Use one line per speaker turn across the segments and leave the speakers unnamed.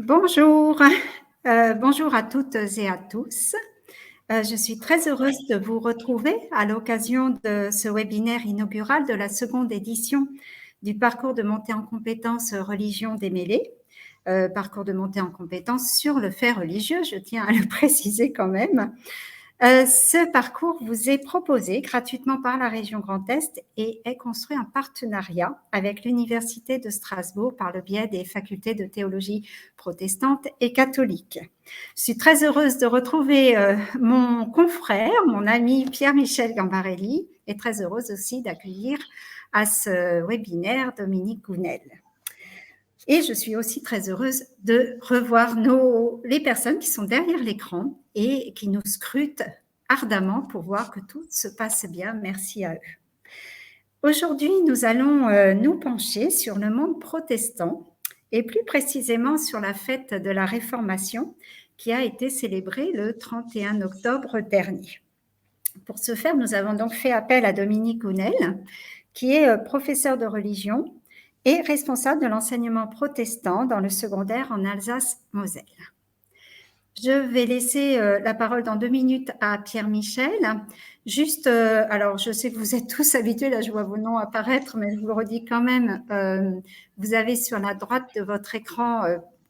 Bonjour, bonjour à toutes et à tous. Je suis très heureuse de vous retrouver à l'occasion de ce webinaire inaugural de la seconde édition du parcours de montée en compétences religion démêlée, parcours de montée en compétences sur le fait religieux, je tiens à le préciser quand même. Ce parcours vous est proposé gratuitement par la région Grand Est et est construit en partenariat avec l'Université de Strasbourg par le biais des facultés de théologie protestante et catholique. Je suis très heureuse de retrouver mon confrère, mon ami Pierre-Michel Gambarelli, et très heureuse aussi d'accueillir à ce webinaire Dominique Gounel. Et je suis aussi très heureuse de revoir les personnes qui sont derrière l'écran et qui nous scrutent ardemment pour voir que tout se passe bien. Merci à eux. Aujourd'hui, nous allons nous pencher sur le monde protestant et plus précisément sur la fête de la Réformation qui a été célébrée le 31 octobre dernier. Pour ce faire, nous avons donc fait appel à Dominique Gounel, qui est professeur de religion et responsable de l'enseignement protestant dans le secondaire en Alsace-Moselle. Je vais laisser la parole dans 2 minutes à Pierre-Michel. Juste, alors je sais que vous êtes tous habitués, là je vois vos noms apparaître, mais je vous le redis quand même, vous avez sur la droite de votre écran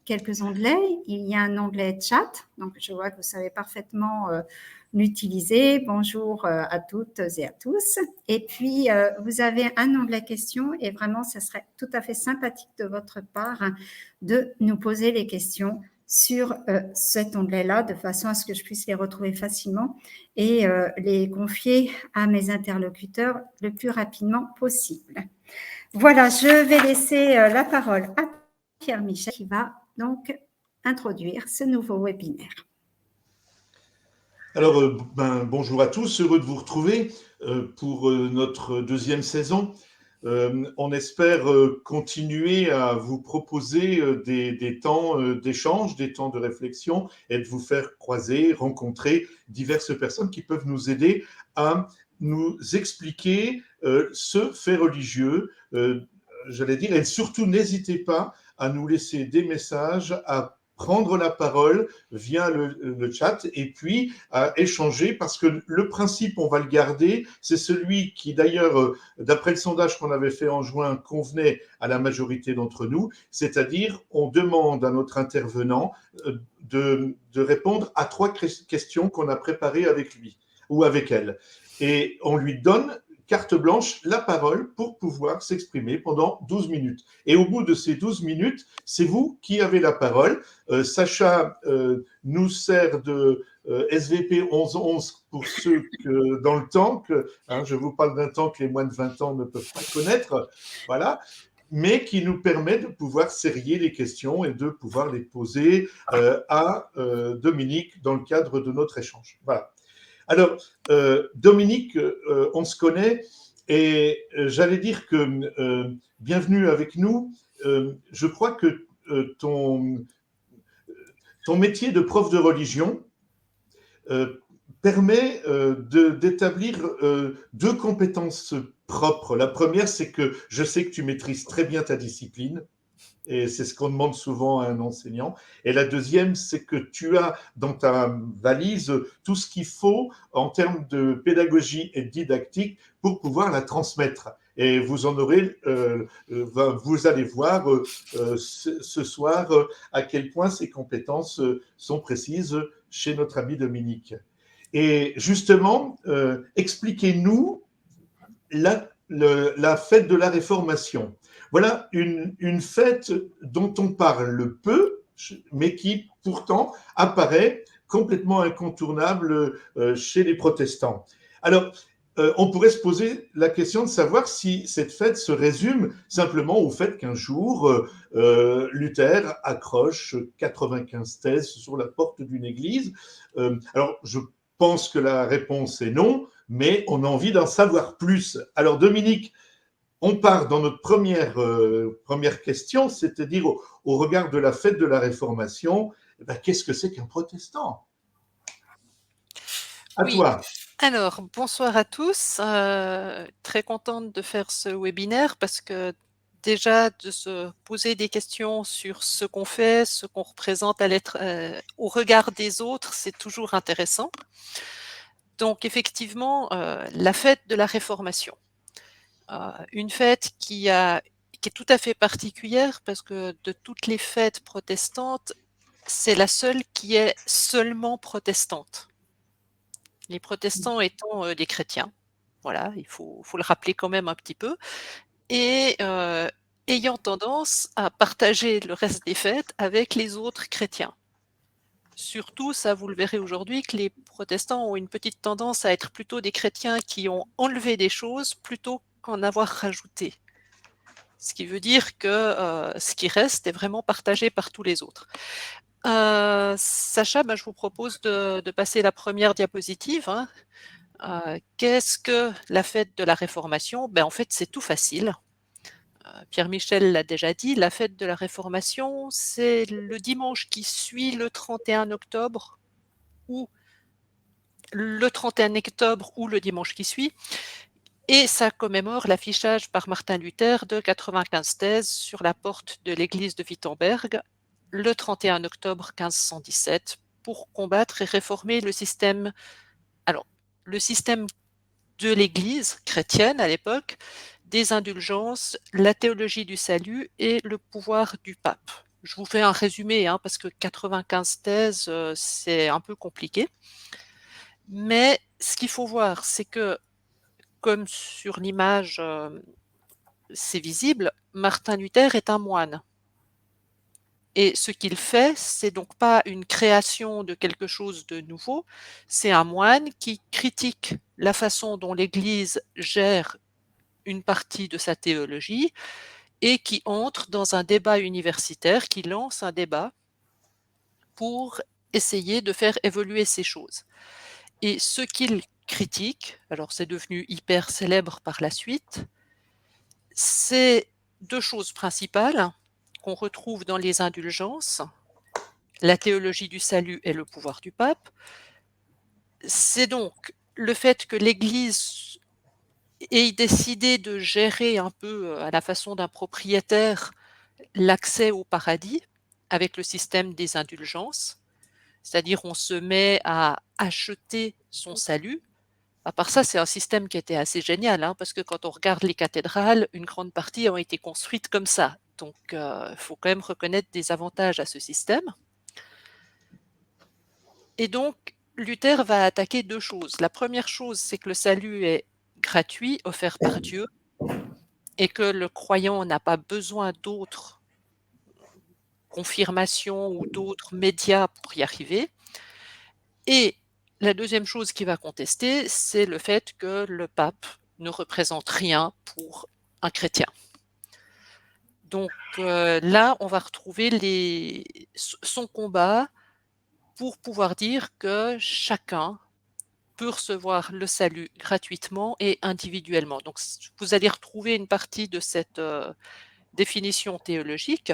quelques onglets. Il y a un onglet chat, donc je vois que vous savez parfaitement l'utiliser. Bonjour à toutes et à tous. Et puis, vous avez un onglet questions et vraiment, ça serait tout à fait sympathique de votre part de nous poser les questions sur cet onglet-là, de façon à ce que je puisse les retrouver facilement et les confier à mes interlocuteurs le plus rapidement possible. Voilà, je vais laisser la parole à Pierre-Michel qui va donc introduire ce nouveau webinaire.
Alors, bonjour à tous, heureux de vous retrouver pour notre deuxième saison. On espère continuer à vous proposer des temps d'échange, des temps de réflexion et de vous faire croiser, rencontrer diverses personnes qui peuvent nous aider à nous expliquer ce fait religieux, j'allais dire, et surtout n'hésitez pas à nous laisser des messages, à prendre la parole via le chat et puis à échanger parce que le principe, on va le garder, c'est celui qui d'ailleurs, d'après le sondage qu'on avait fait en juin, convenait à la majorité d'entre nous, c'est-à-dire on demande à notre intervenant de répondre à 3 questions qu'on a préparées avec lui ou avec elle. Et on lui donne carte blanche, la parole pour pouvoir s'exprimer pendant 12 minutes. Et au bout de ces 12 minutes, c'est vous qui avez la parole. Sacha nous sert de SVP 1111 pour ceux que dans le temps, je vous parle d'un temps que les moins de 20 ans ne peuvent pas connaître, voilà, mais qui nous permet de pouvoir serrer les questions et de pouvoir les poser à Dominique dans le cadre de notre échange. Voilà. Alors, Dominique, on se connaît et j'allais dire que bienvenue avec nous. Je crois que ton métier de prof de religion permet d'établir 2 compétences propres. La première, c'est que je sais que tu maîtrises très bien ta discipline. Et c'est ce qu'on demande souvent à un enseignant. Et la deuxième, c'est que tu as dans ta valise tout ce qu'il faut en termes de pédagogie et de didactique pour pouvoir la transmettre. Et vous en aurez, vous allez voir ce soir à quel point ces compétences sont précises chez notre ami Dominique. Et justement, expliquez-nous la fête de la Réformation. Voilà une fête dont on parle peu, mais qui pourtant apparaît complètement incontournable chez les protestants. Alors, on pourrait se poser la question de savoir si cette fête se résume simplement au fait qu'un jour, Luther accroche 95 thèses sur la porte d'une église. Alors, je pense que la réponse est non, mais on a envie d'en savoir plus. Alors, Dominique, on part dans notre première question, c'est-à-dire au regard de la fête de la Réformation, qu'est-ce que c'est qu'un protestant? À
Oui.
toi.
Alors, bonsoir à tous. Très contente de faire ce webinaire parce que déjà de se poser des questions sur ce qu'on fait, ce qu'on représente au regard des autres, c'est toujours intéressant. Donc effectivement, la fête de la Réformation, une fête qui est tout à fait particulière parce que de toutes les fêtes protestantes, c'est la seule qui est seulement protestante. Les protestants étant des chrétiens, voilà, il faut le rappeler quand même un petit peu, et ayant tendance à partager le reste des fêtes avec les autres chrétiens. Surtout, ça vous le verrez aujourd'hui, que les protestants ont une petite tendance à être plutôt des chrétiens qui ont enlevé des choses plutôt qu'en avoir rajouté. Ce qui veut dire que ce qui reste est vraiment partagé par tous les autres. Sacha, je vous propose de passer la première diapositive, hein. Qu'est-ce que la fête de la Réformation? En fait, c'est tout facile. Pierre-Michel l'a déjà dit, la fête de la Réformation, c'est le dimanche qui suit le 31 octobre ou le 31 octobre ou le dimanche qui suit, et ça commémore l'affichage par Martin Luther de 95 thèses sur la porte de l'église de Wittenberg le 31 octobre 1517 pour combattre et réformer le système, alors le système de l'Église chrétienne à l'époque, des indulgences, la théologie du salut et le pouvoir du pape. Je vous fais un résumé, hein, parce que 95 thèses, c'est un peu compliqué. Mais ce qu'il faut voir, c'est que, comme sur l'image, c'est visible, Martin Luther est un moine. Et ce qu'il fait, c'est donc pas une création de quelque chose de nouveau, c'est un moine qui critique la façon dont l'Église gère une partie de sa théologie et qui entre dans un débat universitaire, qui lance un débat pour essayer de faire évoluer ces choses. Et ce qu'il critique, alors c'est devenu hyper célèbre par la suite, c'est deux choses principales qu'on retrouve dans les indulgences, la théologie du salut et le pouvoir du pape. C'est donc le fait que l'Église ait décidé de gérer un peu à la façon d'un propriétaire l'accès au paradis avec le système des indulgences, c'est-à-dire on se met à acheter son salut. À part ça, c'est un système qui était assez génial, hein, parce que quand on regarde les cathédrales, une grande partie ont été construites comme ça. Donc, il faut quand même reconnaître des avantages à ce système. Et donc, Luther va attaquer deux choses. La première chose, c'est que le salut est gratuit, offert par Dieu, et que le croyant n'a pas besoin d'autres confirmations ou d'autres médias pour y arriver. Et la deuxième chose qu'il va contester, c'est le fait que le pape ne représente rien pour un chrétien. Donc là, on va retrouver son combat pour pouvoir dire que chacun peut recevoir le salut gratuitement et individuellement. Donc vous allez retrouver une partie de cette définition théologique.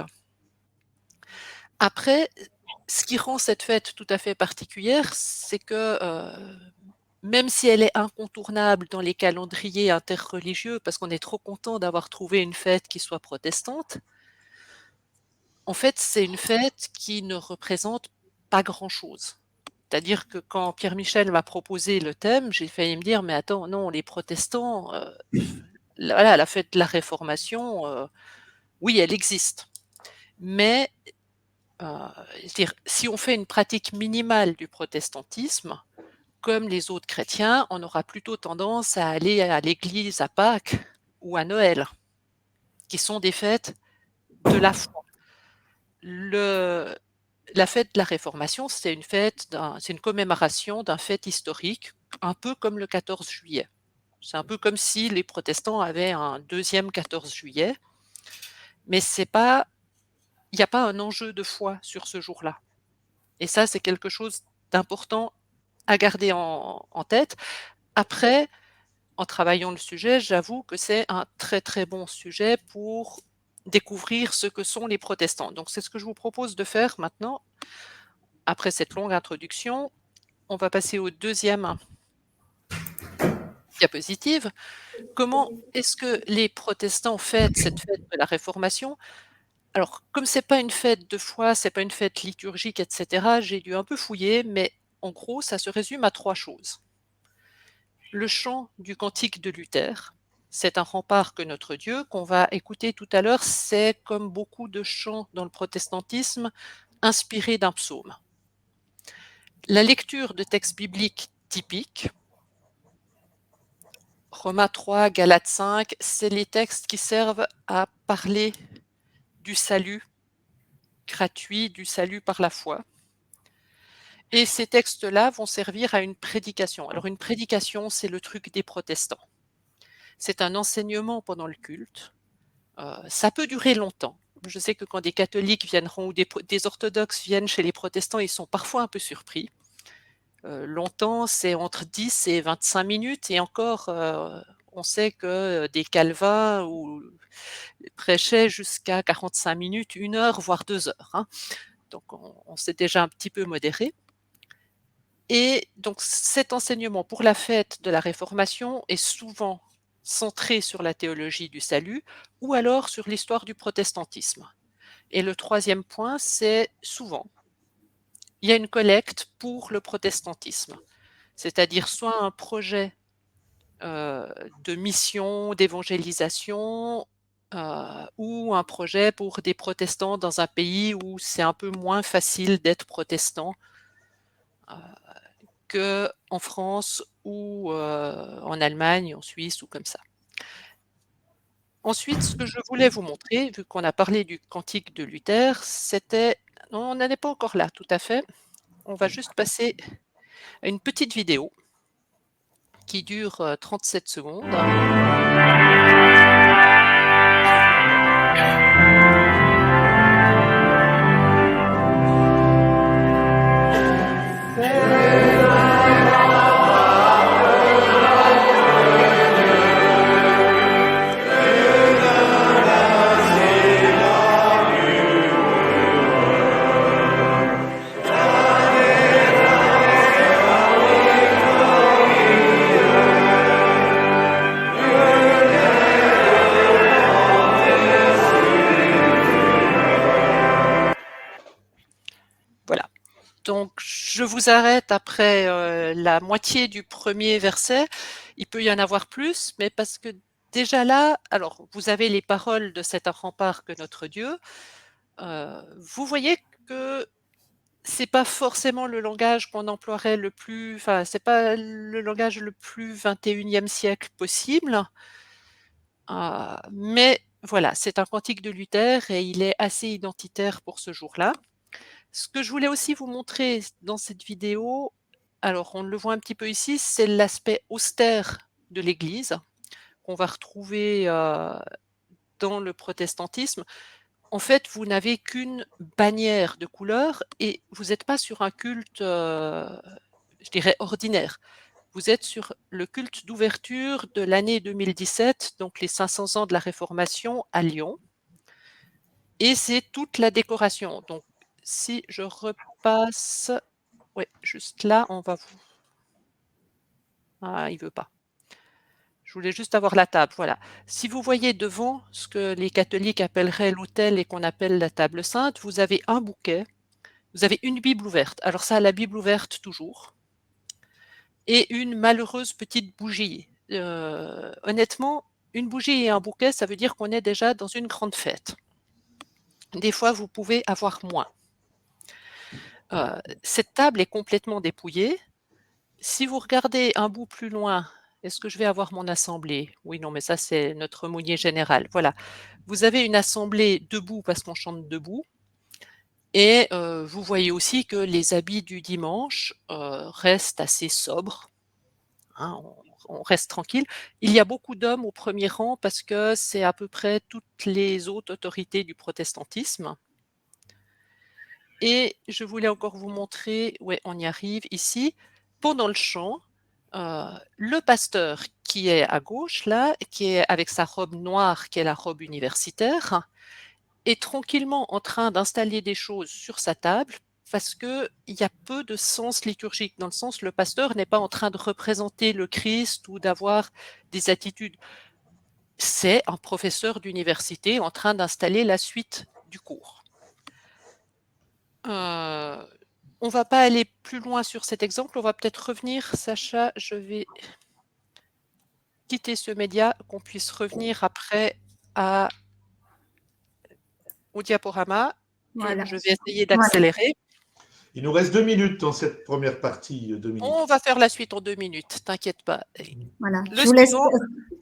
Après, ce qui rend cette fête tout à fait particulière, c'est que même si elle est incontournable dans les calendriers interreligieux, parce qu'on est trop content d'avoir trouvé une fête qui soit protestante, en fait, c'est une fête qui ne représente pas grand-chose. C'est-à-dire que quand Pierre-Michel m'a proposé le thème, j'ai failli me dire, mais attends, non, les protestants, voilà, la fête de la Réformation, oui, elle existe. Mais si on fait une pratique minimale du protestantisme, comme les autres chrétiens, on aura plutôt tendance à aller à l'église à Pâques ou à Noël, qui sont des fêtes de la foi. La fête de la Réformation, c'est une commémoration d'un fait historique, un peu comme le 14 juillet. C'est un peu comme si les protestants avaient un deuxième 14 juillet, mais il n'y a pas un enjeu de foi sur ce jour-là. Et ça, c'est quelque chose d'important à garder en tête. Après, en travaillant le sujet, j'avoue que c'est un très très bon sujet pour découvrir ce que sont les protestants. Donc c'est ce que je vous propose de faire maintenant. Après cette longue introduction, on va passer au deuxième diapositive. Comment est-ce que les protestants fêtent cette fête de la Réformation? Alors, comme c'est pas une fête de foi, c'est pas une fête liturgique, et cetera, j'ai dû un peu fouiller, mais en gros, ça se résume à 3 choses. Le chant du cantique de Luther, c'est un rempart que notre Dieu, qu'on va écouter tout à l'heure, c'est comme beaucoup de chants dans le protestantisme, inspiré d'un psaume. La lecture de textes bibliques typiques, Romains 3, Galates 5, c'est les textes qui servent à parler du salut gratuit, du salut par la foi. Et ces textes-là vont servir à une prédication. Alors une prédication, c'est le truc des protestants. C'est un enseignement pendant le culte. Ça peut durer longtemps. Je sais que quand des catholiques viendront ou des orthodoxes viennent chez les protestants, ils sont parfois un peu surpris. Longtemps, c'est entre 10 et 25 minutes, et encore, on sait que des calvins ou prêchaient jusqu'à 45 minutes, 1 heure, voire 2 heures. Hein. Donc on s'est déjà un petit peu modéré. Et donc cet enseignement pour la fête de la Réformation est souvent centré sur la théologie du salut ou alors sur l'histoire du protestantisme. Et le 3e point, c'est souvent, il y a une collecte pour le protestantisme, c'est-à-dire soit un projet de mission, d'évangélisation, ou un projet pour des protestants dans un pays où c'est un peu moins facile d'être protestant qu'en France ou en Allemagne, en Suisse ou comme ça. Ensuite, ce que je voulais vous montrer, vu qu'on a parlé du cantique de Luther, c'était... Non, on n'en est pas encore là, tout à fait. On va juste passer à une petite vidéo qui dure 37 secondes. Voilà. Donc, je vous arrête après la moitié du premier verset. Il peut y en avoir plus, mais parce que déjà là, alors, vous avez les paroles de cet rempart que notre Dieu. Vous voyez que c'est pas forcément le langage qu'on emploierait le plus, enfin, c'est pas le langage le plus 21e siècle possible. Mais voilà, c'est un cantique de Luther et il est assez identitaire pour ce jour-là. Ce que je voulais aussi vous montrer dans cette vidéo, alors on le voit un petit peu ici, c'est l'aspect austère de l'Église qu'on va retrouver dans le protestantisme. En fait, vous n'avez qu'une bannière de couleur et vous n'êtes pas sur un culte, je dirais, ordinaire. Vous êtes sur le culte d'ouverture de l'année 2017, donc les 500 ans de la Réformation à Lyon. Et c'est toute la décoration. Donc, si je repasse, ouais, juste là, on va vous... Ah, il veut pas. Je voulais juste avoir la table, voilà. Si vous voyez devant ce que les catholiques appelleraient l'autel et qu'on appelle la table sainte, vous avez un bouquet, vous avez une Bible ouverte. Alors ça, la Bible ouverte toujours. Et une malheureuse petite bougie. Honnêtement, une bougie et un bouquet, ça veut dire qu'on est déjà dans une grande fête. Des fois, vous pouvez avoir moins. Cette table est complètement dépouillée. Si vous regardez un bout plus loin, est-ce que je vais avoir mon assemblée? Oui, non, mais ça, c'est notre aumônier général. Voilà. Vous avez une assemblée debout parce qu'on chante debout. Et vous voyez aussi que les habits du dimanche restent assez sobres. Hein, on reste tranquille. Il y a beaucoup d'hommes au premier rang parce que c'est à peu près toutes les autres autorités du protestantisme. Et je voulais encore vous montrer, ouais, on y arrive ici, pendant le chant, le pasteur qui est à gauche, là, qui est avec sa robe noire, qui est la robe universitaire, est tranquillement en train d'installer des choses sur sa table, parce qu'il y a peu de sens liturgique, dans le sens le pasteur n'est pas en train de représenter le Christ ou d'avoir des attitudes. C'est un professeur d'université en train d'installer la suite du cours. On ne va pas aller plus loin sur cet exemple, on va peut-être revenir, Sacha, je vais quitter ce média, qu'on puisse revenir après au diaporama,
Voilà.
et je vais essayer
Voilà.
d'accélérer.
Il nous reste 2 minutes dans cette première partie, Dominique.
On va faire la suite en 2 minutes, t'inquiète pas.
Voilà.
Le suivant,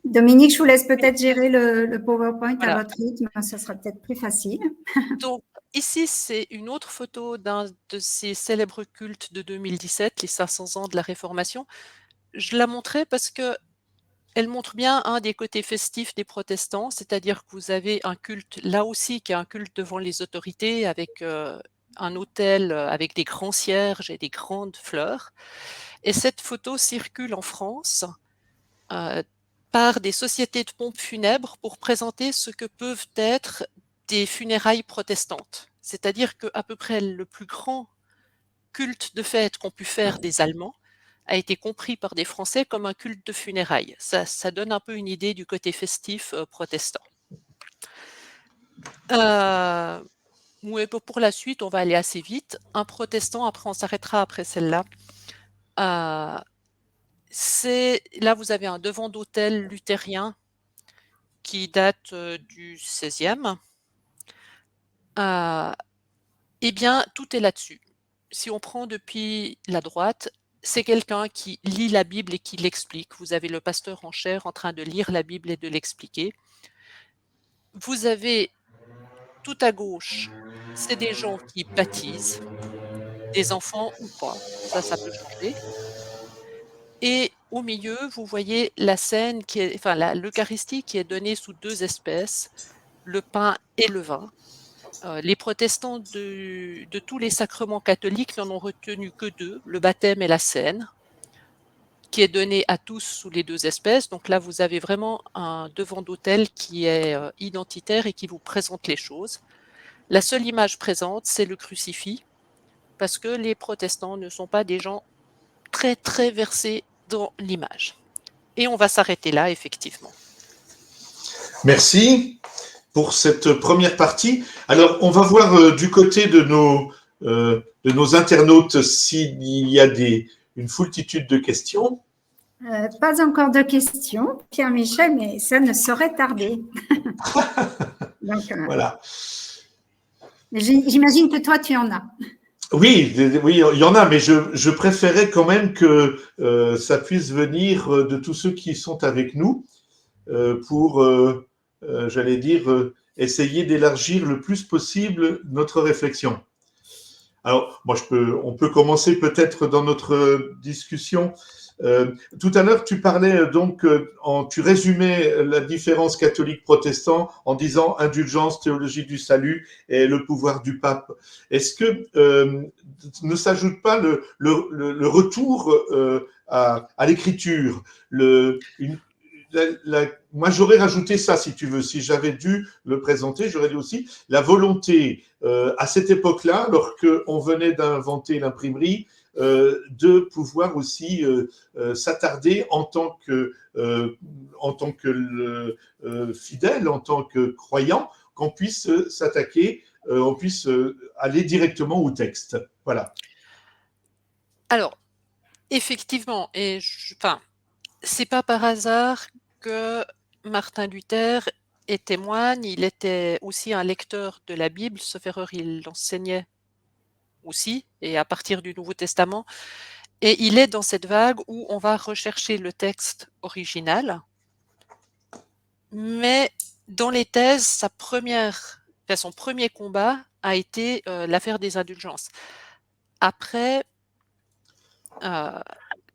Dominique, je vous laisse peut-être gérer le PowerPoint
voilà.
à votre rythme, ça sera peut-être plus facile.
Donc, ici, c'est une autre photo d'un de ces célèbres cultes de 2017, les 500 ans de la Réformation. Je la montrais parce que elle montre bien un des côtés festifs des protestants, c'est-à-dire que vous avez un culte, là aussi, qui est un culte devant les autorités, avec un autel avec des grands cierges et des grandes fleurs. Et cette photo circule en France par des sociétés de pompes funèbres pour présenter ce que peuvent être des funérailles protestantes. C'est-à-dire qu'à peu près le plus grand culte de fête qu'ont pu faire des Allemands a été compris par des Français comme un culte de funérailles. Ça donne un peu une idée du côté festif protestant. Ouais, pour la suite, on va aller assez vite. Un protestant, après on s'arrêtera après celle-là. Là, vous avez un devant d'autel luthérien qui date du XVIe. Eh bien, tout est là-dessus. Si on prend depuis la droite, c'est quelqu'un qui lit la Bible et qui l'explique. Vous avez le pasteur en chair en train de lire la Bible et de l'expliquer. Vous avez tout à gauche, c'est des gens qui baptisent, des enfants ou pas, ça peut changer. Et au milieu, vous voyez la scène l'Eucharistie qui est donnée sous 2 espèces, le pain et le vin. Les protestants de tous les sacrements catholiques n'en ont retenu que 2, le baptême et la scène, qui est donné à tous sous les 2 espèces. Donc là, vous avez vraiment un devant d'autel qui est identitaire et qui vous présente les choses. La seule image présente, c'est le crucifix, parce que les protestants ne sont pas des gens très, très versés dans l'image. Et on va s'arrêter là, effectivement.
Merci pour cette première partie. Alors, on va voir du côté de nos internautes s'il y a une foultitude de questions.
Pas encore de questions, Pierre-Michel, mais ça ne saurait tarder. Donc,
voilà.
J'imagine que toi, tu en as.
Oui, il y en a, mais je préférais quand même que ça puisse venir de tous ceux qui sont avec nous pour, j'allais dire, essayer d'élargir le plus possible notre réflexion. Alors, on peut commencer peut-être dans notre discussion. Tout à l'heure, tu parlais donc, tu résumais la différence catholique-protestant en disant indulgence, théologie du salut et le pouvoir du pape. Est-ce que ne s'ajoute pas le retour à l'écriture, moi, j'aurais rajouté ça, si tu veux. Si j'avais dû le présenter, j'aurais dit aussi la volonté, à cette époque-là, alors qu'on venait d'inventer l'imprimerie, de pouvoir aussi s'attarder en tant que fidèle, en tant que croyant, qu'on puisse s'attaquer, on puisse aller directement au texte. Voilà.
Alors, effectivement, c'est pas par hasard que Martin Luther est témoigne, il était aussi un lecteur de la Bible, sauf erreur, il l'enseignait aussi, et à partir du Nouveau Testament. Et il est dans cette vague où on va rechercher le texte original, mais dans les thèses, son premier combat a été l'affaire des indulgences. Après,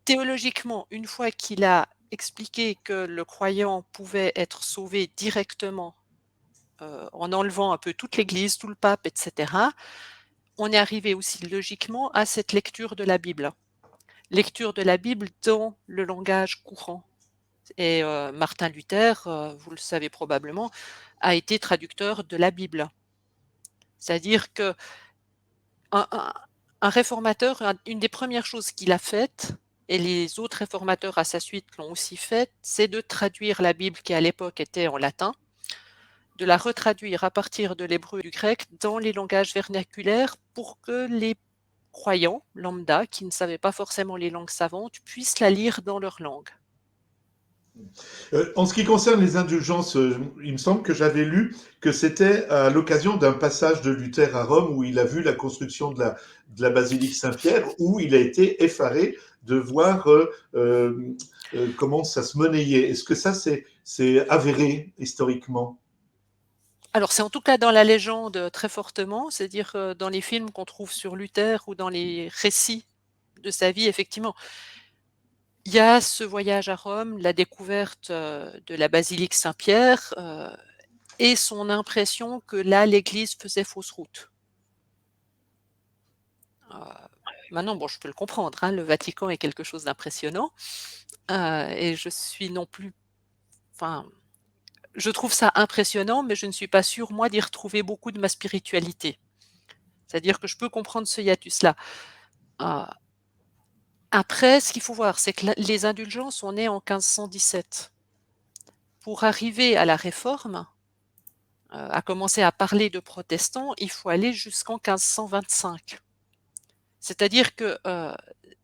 théologiquement, une fois qu'il a expliqué que le croyant pouvait être sauvé directement en enlevant un peu toute l'Église, tout le pape, etc., on est arrivé aussi logiquement à cette lecture de la Bible. Lecture de la Bible dans le langage courant. Et Martin Luther, vous le savez probablement, a été traducteur de la Bible. C'est-à-dire que un réformateur, une des premières choses qu'il a faites, et les autres réformateurs à sa suite l'ont aussi fait, c'est de traduire la Bible qui à l'époque était en latin, de la retraduire à partir de l'hébreu et du grec dans les langages vernaculaires pour que les croyants lambda, qui ne savaient pas forcément les langues savantes, puissent la lire dans leur langue.
En ce qui concerne les indulgences, il me semble que j'avais lu que c'était à l'occasion d'un passage de Luther à Rome où il a vu la construction de la basilique Saint-Pierre, où il a été effaré de voir comment ça se monnayait. Est-ce que ça, c'est avéré historiquement?
Alors c'est en tout cas dans la légende très fortement, c'est-à-dire dans les films qu'on trouve sur Luther ou dans les récits de sa vie, effectivement. Il y a ce voyage à Rome, la découverte de la basilique Saint-Pierre et son impression que là, l'Église faisait fausse route. Maintenant, bon, je peux le comprendre, hein, le Vatican est quelque chose d'impressionnant et je suis non plus, enfin, je trouve ça impressionnant, mais je ne suis pas sûre, moi, d'y retrouver beaucoup de ma spiritualité. C'est-à-dire que je peux comprendre ce hiatus-là. Après, ce qu'il faut voir, c'est que les indulgences sont nées en 1517. Pour arriver à la Réforme, à commencer à parler de protestants, il faut aller jusqu'en 1525. C'est-à-dire que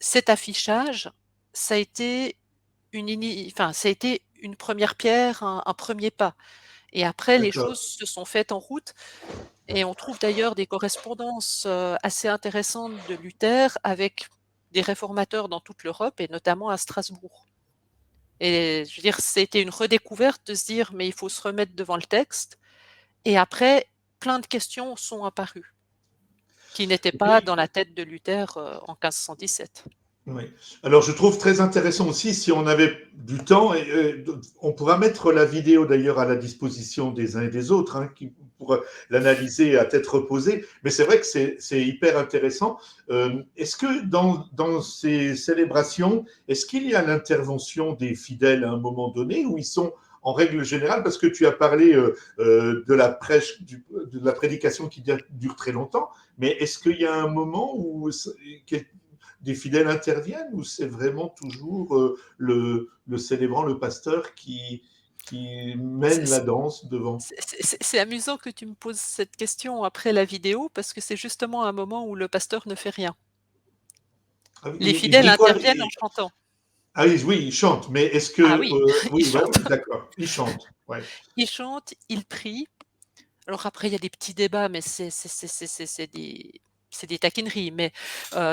cet affichage, ça a été ça a été une première pierre, un premier pas. Et après, les
D'accord.
choses se sont faites en route. Et on trouve d'ailleurs des correspondances assez intéressantes de Luther avec des réformateurs dans toute l'Europe et notamment à Strasbourg. Et je veux dire, c'était une redécouverte de se dire, mais il faut se remettre devant le texte. Et après, plein de questions sont apparues qui n'étaient pas
Oui,
dans la tête de Luther en 1517.
oui. Alors, je trouve très intéressant aussi, si on avait du temps, et, on pourra mettre la vidéo d'ailleurs à la disposition des uns et des autres, hein, pour l'analyser à tête reposée. Mais c'est vrai que c'est hyper intéressant. Est-ce que dans ces célébrations, est-ce qu'il y a l'intervention des fidèles à un moment donné, où ils sont en règle générale, parce que tu as parlé de la prêche, de la prédication qui dure très longtemps, mais est-ce qu'il y a un moment où des fidèles interviennent ou c'est vraiment toujours le célébrant, le pasteur qui mène la danse devant?
C'est amusant que tu me poses cette question après la vidéo parce que c'est justement un moment où le pasteur ne fait rien.
Ah oui,
Les
il
fidèles
bricole.
interviennent en chantant.
Ah oui, oui, il chante, mais est-ce
Ah
que.
oui, ils
Oui, voilà,
chantent.
d'accord, il chante. Ouais.
Ils chantent, ils prient. Alors après, il y a des petits débats, mais c'est des taquineries. Mais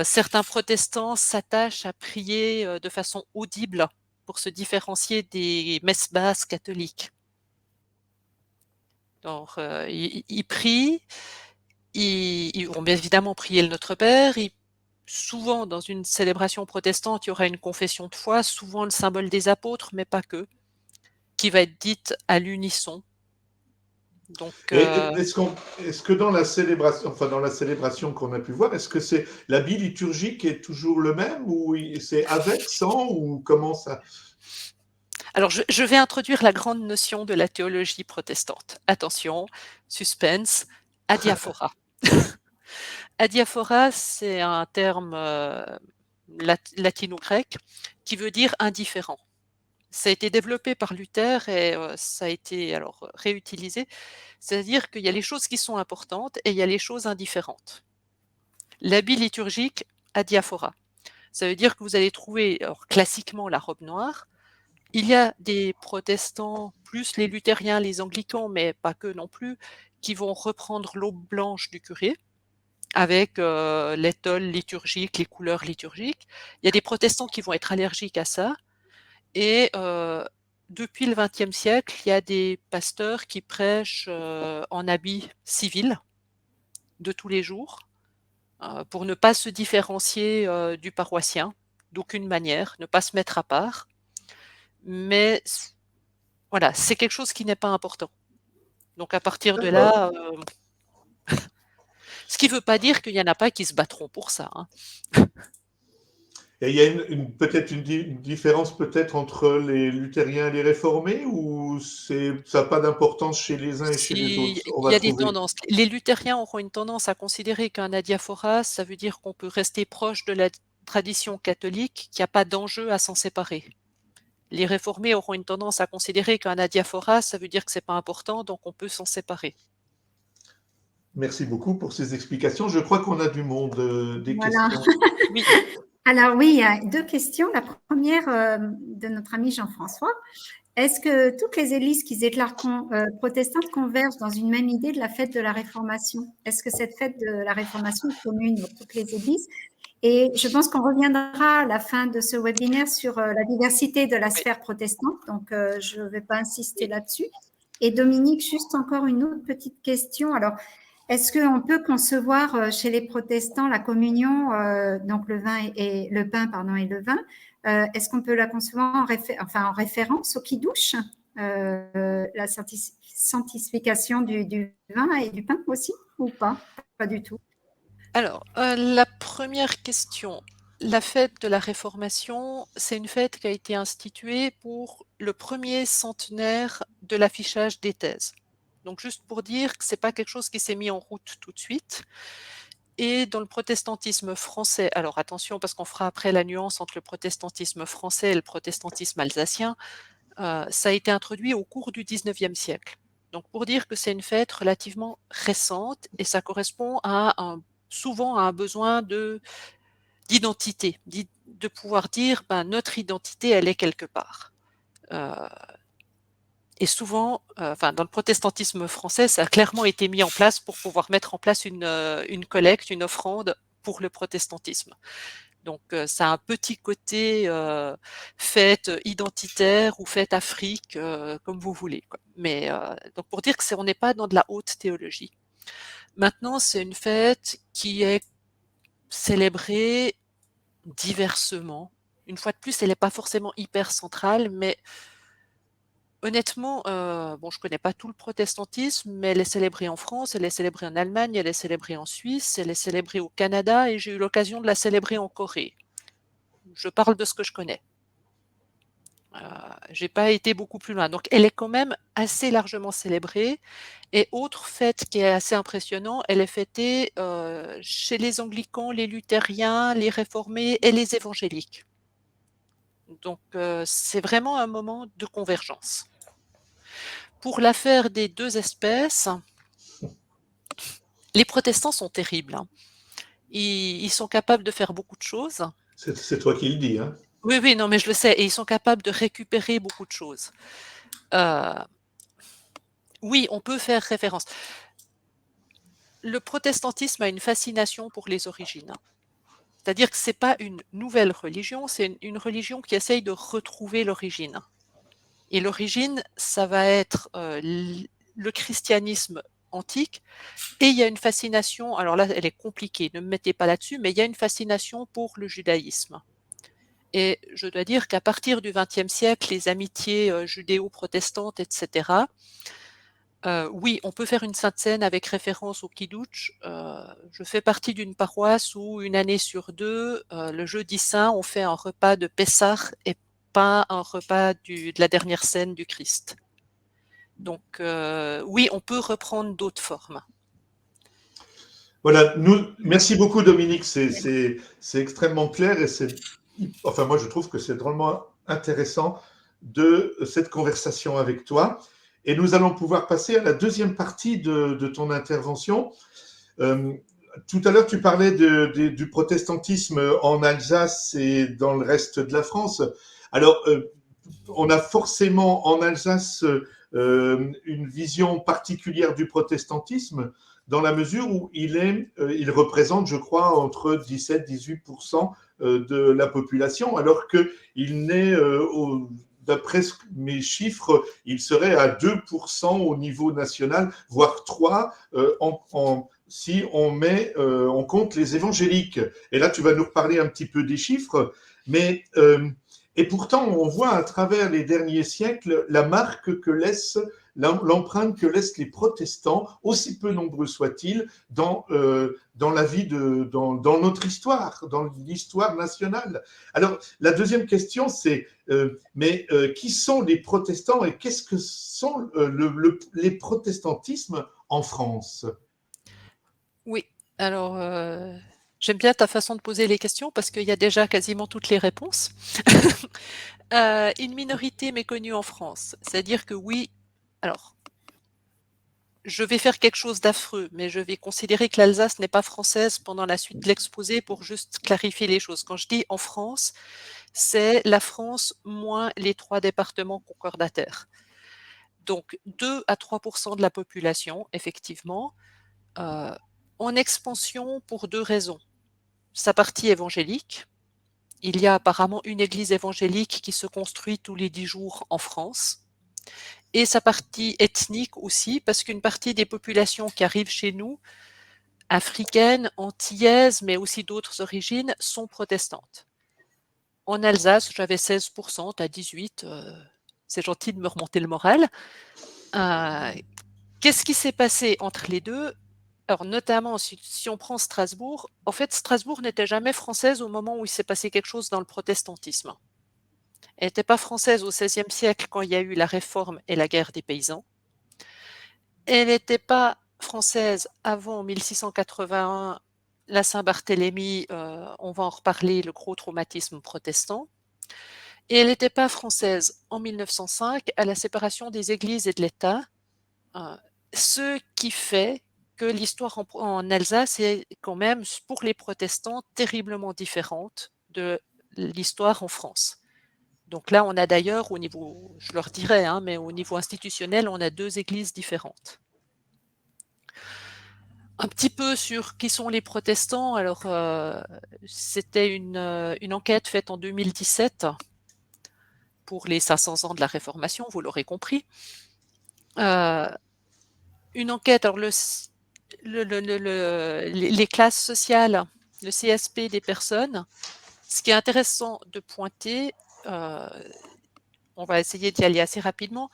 certains protestants s'attachent à prier de façon audible pour se différencier des messes basses catholiques. Donc, ils prient, ils vont bien évidemment prier le Notre Père. Souvent, dans une célébration protestante, il y aura une confession de foi, souvent le symbole des apôtres, mais pas que, qui va être dite à l'unisson. Donc,
Est-ce que dans la célébration, enfin dans la célébration qu'on a pu voir, est-ce que c'est l'habit liturgique est toujours le même ou c'est avec, sans ou comment ça?
alors je vais introduire la grande notion de la théologie protestante. Attention, suspense, adiaphora. Adiaphora, c'est un terme latino-grec qui veut dire indifférent. Ça a été développé par Luther et ça a été alors réutilisé. C'est-à-dire qu'il y a les choses qui sont importantes et il y a les choses indifférentes. L'habit liturgique, adiaphora. Ça veut dire que vous allez trouver alors, classiquement la robe noire. Il y a des protestants, plus les luthériens, les anglicans, mais pas que non plus, qui vont reprendre l'aube blanche du curé avec l'étole liturgique, les couleurs liturgiques. Il y a des protestants qui vont être allergiques à ça. Et depuis le XXe siècle, il y a des pasteurs qui prêchent en habit civil de tous les jours pour ne pas se différencier du paroissien d'aucune manière, ne pas se mettre à part. Mais voilà, c'est quelque chose qui n'est pas important. Donc à partir de
D'accord.
là, ce qui ne veut pas dire qu'il n'y en a pas qui se battront pour ça. Hein.
Et il y a peut-être une différence peut-être entre les luthériens et les réformés, ou ça n'a pas d'importance chez les uns et chez les autres?
Si,
On
il
va
y a des
trouver.
tendances. Les luthériens auront une tendance à considérer qu'un adiaphora, ça veut dire qu'on peut rester proche de la tradition catholique, qu'il n'y a pas d'enjeu à s'en séparer. Les réformés auront une tendance à considérer qu'un adiaphora, ça veut dire que c'est pas important, donc on peut s'en séparer.
Merci beaucoup pour ces explications. Je crois qu'on a du monde, des
Voilà.
questions.
Oui,
Alors oui, il y a deux questions. La première de notre ami Jean-François. Est-ce que toutes les églises qui se déclarent protestantes convergent dans une même idée de la fête de la Réformation? Est-ce que cette fête de la Réformation est commune dans toutes les églises? Et je pense qu'on reviendra à la fin de ce webinaire sur la diversité de la
oui,
sphère protestante, donc je ne vais pas insister
oui.
là-dessus. Et Dominique, juste encore une autre petite question. Alors, est-ce qu'on peut concevoir chez les protestants la communion, donc le vin et le pain, pardon, et le vin, est-ce qu'on peut la concevoir en référence au kiddush, la sanctification du vin et du pain aussi, ou pas? Pas du tout.
Alors, la première question. La fête de la Réformation, c'est une fête qui a été instituée pour le premier centenaire de l'affichage des thèses. Donc juste pour dire que c'est pas quelque chose qui s'est mis en route tout de suite. Et dans le protestantisme français, alors attention parce qu'on fera après la nuance entre le protestantisme français et le protestantisme alsacien, ça a été introduit au cours du 19e siècle. Donc pour dire que c'est une fête relativement récente et ça correspond souvent à un besoin d'identité, de pouvoir dire ben, notre identité elle est quelque part. Et souvent, dans le protestantisme français, ça a clairement été mis en place pour pouvoir mettre en place une collecte, une offrande pour le protestantisme. Donc, ça a un petit côté fête identitaire ou fête Afrique, comme vous voulez, quoi. Mais donc pour dire que on n'est pas dans de la haute théologie. Maintenant, c'est une fête qui est célébrée diversement. Une fois de plus, elle n'est pas forcément hyper centrale, mais honnêtement, bon, je connais pas tout le protestantisme, mais elle est célébrée en France, elle est célébrée en Allemagne, elle est célébrée en Suisse, elle est célébrée au Canada et j'ai eu l'occasion de la célébrer en Corée. Je parle de ce que je connais. J'ai pas été beaucoup plus loin. Donc, elle est quand même assez largement célébrée. Et autre fête qui est assez impressionnant, elle est fêtée chez les anglicans, les luthériens, les réformés et les évangéliques. Donc, c'est vraiment un moment de convergence. Pour l'affaire des deux espèces, les protestants sont terribles, hein. Ils sont capables de faire beaucoup de choses.
C'est toi qui le dis, hein.
Oui, oui, non, mais je le sais. Et ils sont capables de récupérer beaucoup de choses. Oui, on peut faire référence. Le protestantisme a une fascination pour les origines. C'est-à-dire que ce n'est pas une nouvelle religion, c'est une religion qui essaye de retrouver l'origine. Et l'origine, ça va être le christianisme antique. Et il y a une fascination, alors là, elle est compliquée, ne me mettez pas là-dessus, mais il y a une fascination pour le judaïsme. Et je dois dire qu'à partir du XXe siècle, les amitiés judéo-protestantes, etc., oui, on peut faire une sainte seine avec référence au kiddush. Je fais partie d'une paroisse où une année sur deux, le jeudi saint, on fait un repas de Pessah et pas un repas de la dernière scène du Christ. Donc oui, on peut reprendre d'autres formes.
Voilà, merci beaucoup Dominique, c'est extrêmement clair et enfin moi je trouve que c'est drôlement intéressant de cette conversation avec toi. Et nous allons pouvoir passer à la deuxième partie de ton intervention. Tout à l'heure, tu parlais du protestantisme en Alsace et dans le reste de la France. Alors, on a forcément en Alsace une vision particulière du protestantisme dans la mesure où il représente, je crois, entre 17-18% de la population, alors qu'il n'est, d'après mes chiffres, il serait à 2% au niveau national, voire 3% si on compte les évangéliques. Et là, tu vas nous reparler un petit peu des chiffres, mais et pourtant, on voit à travers les derniers siècles la marque que laissent l'empreinte que laissent les protestants, aussi peu nombreux soient-ils, dans la vie dans notre histoire, dans l'histoire nationale. Alors, la deuxième question, c'est qui sont les protestants et qu'est-ce que sont les protestantismes en France?
Oui, alors j'aime bien ta façon de poser les questions parce qu'il y a déjà quasiment toutes les réponses. Une minorité méconnue en France, c'est-à-dire que oui, alors je vais faire quelque chose d'affreux, mais je vais considérer que l'Alsace n'est pas française pendant la suite de l'exposé pour juste clarifier les choses. Quand je dis en France, c'est la France moins les 3 départements concordataires. Donc 2 à 3% de la population, effectivement, en expansion pour 2 raisons. Sa partie évangélique, il y a apparemment une église évangélique qui se construit tous les 10 jours en France, et sa partie ethnique aussi, parce qu'une partie des populations qui arrivent chez nous, africaines, antillaises, mais aussi d'autres origines, sont protestantes. En Alsace, j'avais 16%, à 18%, c'est gentil de me remonter le moral. Qu'est-ce qui s'est passé entre les deux? Alors notamment, si on prend Strasbourg, en fait, Strasbourg n'était jamais française au moment où il s'est passé quelque chose dans le protestantisme. Elle n'était pas française au XVIe siècle quand il y a eu la Réforme et la guerre des paysans. Elle n'était pas française avant 1681, la Saint-Barthélemy, on va en reparler, le gros traumatisme protestant. Et elle n'était pas française en 1905 à la séparation des églises et de l'État, ce qui fait que l'histoire en Alsace est quand même, pour les protestants, terriblement différente de l'histoire en France. Donc là, on a d'ailleurs, au niveau, je leur dirais, mais au niveau institutionnel, on a 2 églises différentes. Un petit peu sur qui sont les protestants. Alors, c'était une enquête faite en 2017 pour les 500 ans de la Réformation, vous l'aurez compris. Une enquête, alors les classes sociales, le CSP des personnes. Ce qui est intéressant de pointer, on va essayer d'y aller assez rapidement.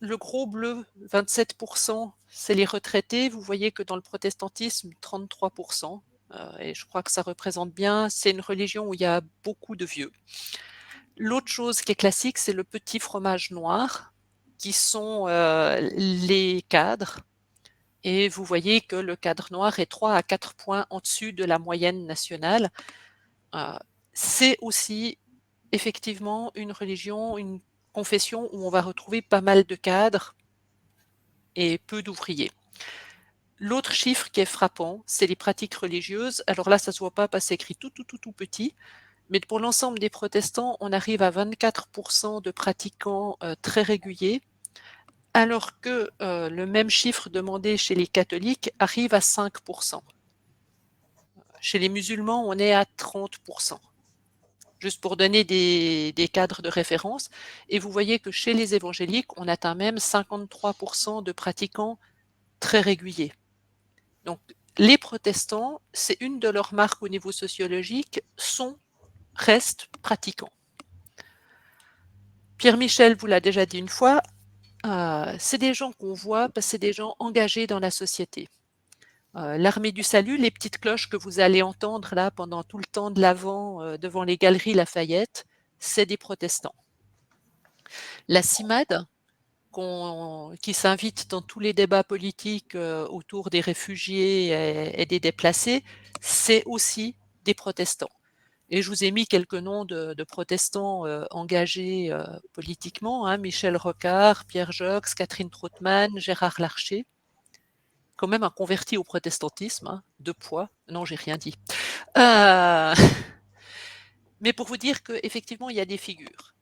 Le gros bleu, 27%, c'est les retraités. Vous voyez que dans le protestantisme, 33%. Et je crois que ça représente bien. C'est une religion où il y a beaucoup de vieux. L'autre chose qui est classique, c'est le petit fromage noir, qui sont les cadres. Et vous voyez que le cadre noir est 3 à 4 points en dessus de la moyenne nationale. C'est aussi effectivement une religion, une confession où on va retrouver pas mal de cadres et peu d'ouvriers. L'autre chiffre qui est frappant, c'est les pratiques religieuses. Alors là, ça ne se voit pas parce que c'est écrit tout petit. Mais pour l'ensemble des protestants, on arrive à 24% de pratiquants très réguliers, alors que le même chiffre demandé chez les catholiques arrive à 5%. Chez les musulmans, on est à 30%. Juste pour donner des cadres de référence. Et vous voyez que chez les évangéliques, on atteint même 53% de pratiquants très réguliers. Donc, les protestants, c'est une de leurs marques au niveau sociologique, restent pratiquants. Pierre Michel vous l'a déjà dit une fois, c'est des gens qu'on voit parce que c'est des gens engagés dans la société. L'Armée du Salut, les petites cloches que vous allez entendre là pendant tout le temps de l'Avent devant les galeries Lafayette, c'est des protestants. La CIMAD, qui s'invite dans tous les débats politiques autour des réfugiés et des déplacés, c'est aussi des protestants. Et je vous ai mis quelques noms de protestants engagés politiquement, Michel Rocard, Pierre Jox, Catherine Trautmann, Gérard Larcher. Quand même un converti au protestantisme, de poids. Non, j'ai rien dit. Mais pour vous dire qu'effectivement, il y a des figures.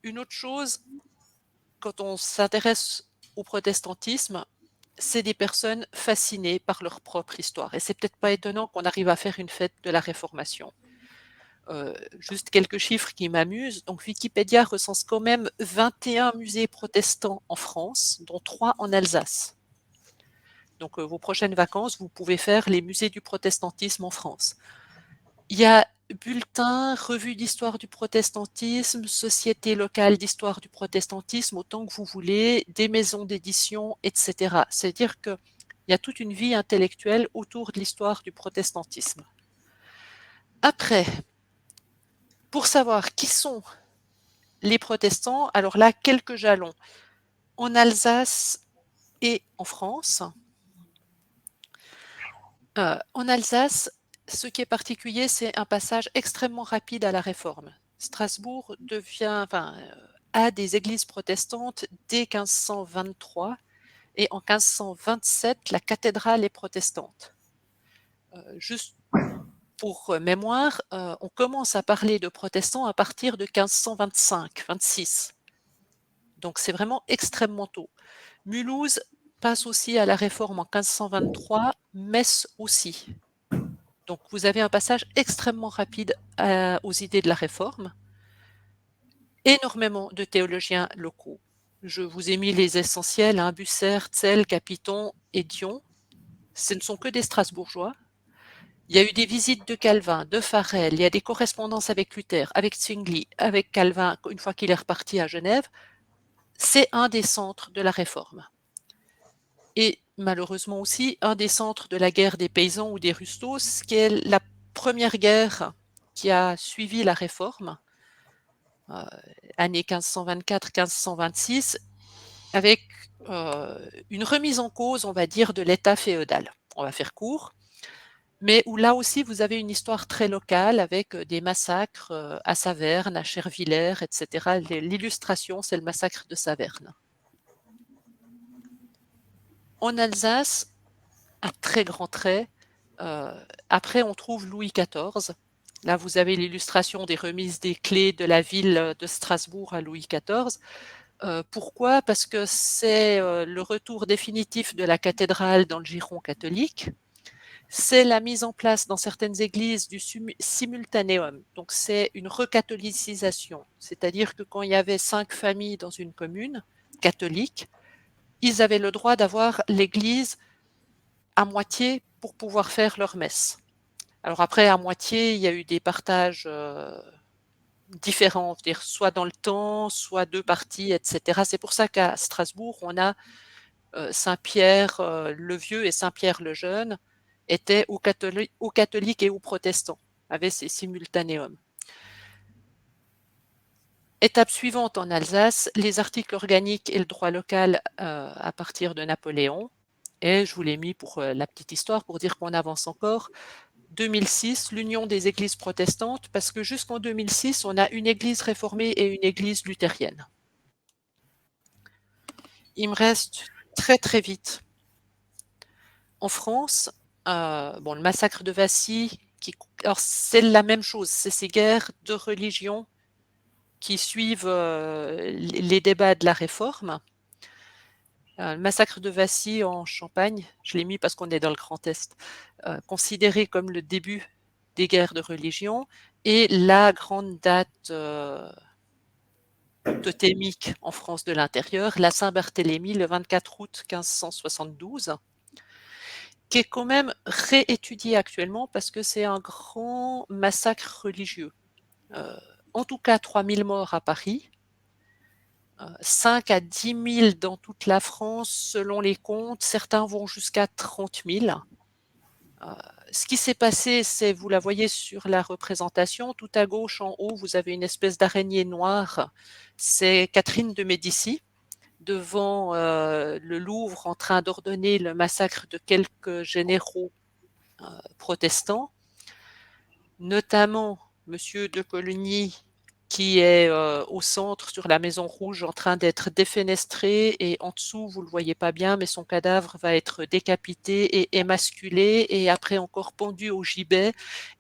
Une autre chose, quand on s'intéresse au protestantisme, c'est des personnes fascinées par leur propre histoire. Et c'est peut-être pas étonnant qu'on arrive à faire une fête de la Réformation. Juste quelques chiffres qui m'amusent. Donc Wikipédia recense quand même 21 musées protestants en France, dont 3 en Alsace. Donc vos prochaines vacances, vous pouvez faire les musées du protestantisme en France. Il y a bulletin, revue d'histoire du protestantisme, société locale d'histoire du protestantisme, autant que vous voulez, des maisons d'édition, etc. C'est-à-dire qu'il y a toute une vie intellectuelle autour de l'histoire du protestantisme. Après, pour savoir qui sont les protestants, alors là, quelques jalons. En Alsace et en France. En Alsace, ce qui est particulier, c'est un passage extrêmement rapide à la Réforme. Strasbourg a des églises protestantes dès 1523 et en 1527, la cathédrale est protestante. Juste pour mémoire, on commence à parler de protestants à partir de 1525-26. Donc c'est vraiment extrêmement tôt. Mulhouse passe aussi à la Réforme en 1523, Metz aussi. Donc vous avez un passage extrêmement rapide aux idées de la Réforme. Énormément de théologiens locaux. Je vous ai mis les essentiels, Bucer, Zell, Capiton et Dion. Ce ne sont que des Strasbourgeois. Il y a eu des visites de Calvin, de Farel, il y a des correspondances avec Luther, avec Zwingli, avec Calvin, une fois qu'il est reparti à Genève. C'est un des centres de la Réforme. Et malheureusement aussi un des centres de la guerre des paysans ou des rustos, qui est la première guerre qui a suivi la Réforme, année 1524-1526, avec une remise en cause, on va dire, de l'État féodal. On va faire court, mais où là aussi vous avez une histoire très locale avec des massacres à Saverne, à Chervillers, etc. L'illustration, c'est le massacre de Saverne. En Alsace, à très grands traits, après on trouve Louis XIV. Là, vous avez l'illustration des remises des clés de la ville de Strasbourg à Louis XIV. Pourquoi? Parce que c'est le retour définitif de la cathédrale dans le giron catholique. C'est la mise en place dans certaines églises du simultanéum. Donc, c'est une recatholicisation. C'est-à-dire que quand il y avait 5 familles dans une commune catholique, ils avaient le droit d'avoir l'église à moitié pour pouvoir faire leur messe. Alors après, à moitié, il y a eu des partages différents, dire soit dans le temps, soit 2 parties, etc. C'est pour ça qu'à Strasbourg, on a Saint-Pierre le Vieux et Saint-Pierre le Jeune étaient aux catholiques et aux protestants, avaient ces simultanéums. Étape suivante en Alsace, les articles organiques et le droit local à partir de Napoléon. Et je vous l'ai mis pour la petite histoire, pour dire qu'on avance encore. 2006, l'union des églises protestantes, parce que jusqu'en 2006, on a une église réformée et une église luthérienne. Il me reste très très vite. En France, le massacre de Vassy, alors c'est la même chose, c'est ces guerres de religion qui suivent les débats de la Réforme. Le massacre de Vassy en Champagne, je l'ai mis parce qu'on est dans le Grand Est, considéré comme le début des guerres de religion et la grande date totémique en France de l'intérieur, la Saint-Barthélemy, le 24 août 1572, qui est quand même réétudié actuellement parce que c'est un grand massacre religieux. En tout cas, 3000 morts à Paris, 5 à 10 000 dans toute la France, selon les comptes. Certains vont jusqu'à 30 000. Ce qui s'est passé, c'est, vous la voyez sur la représentation, tout à gauche en haut, vous avez une espèce d'araignée noire. C'est Catherine de Médicis, devant le Louvre, en train d'ordonner le massacre de quelques généraux protestants, notamment Monsieur de Coligny, qui est au centre sur la Maison Rouge en train d'être défenestré, et en dessous, vous ne le voyez pas bien, mais son cadavre va être décapité et émasculé, et après encore pendu au gibet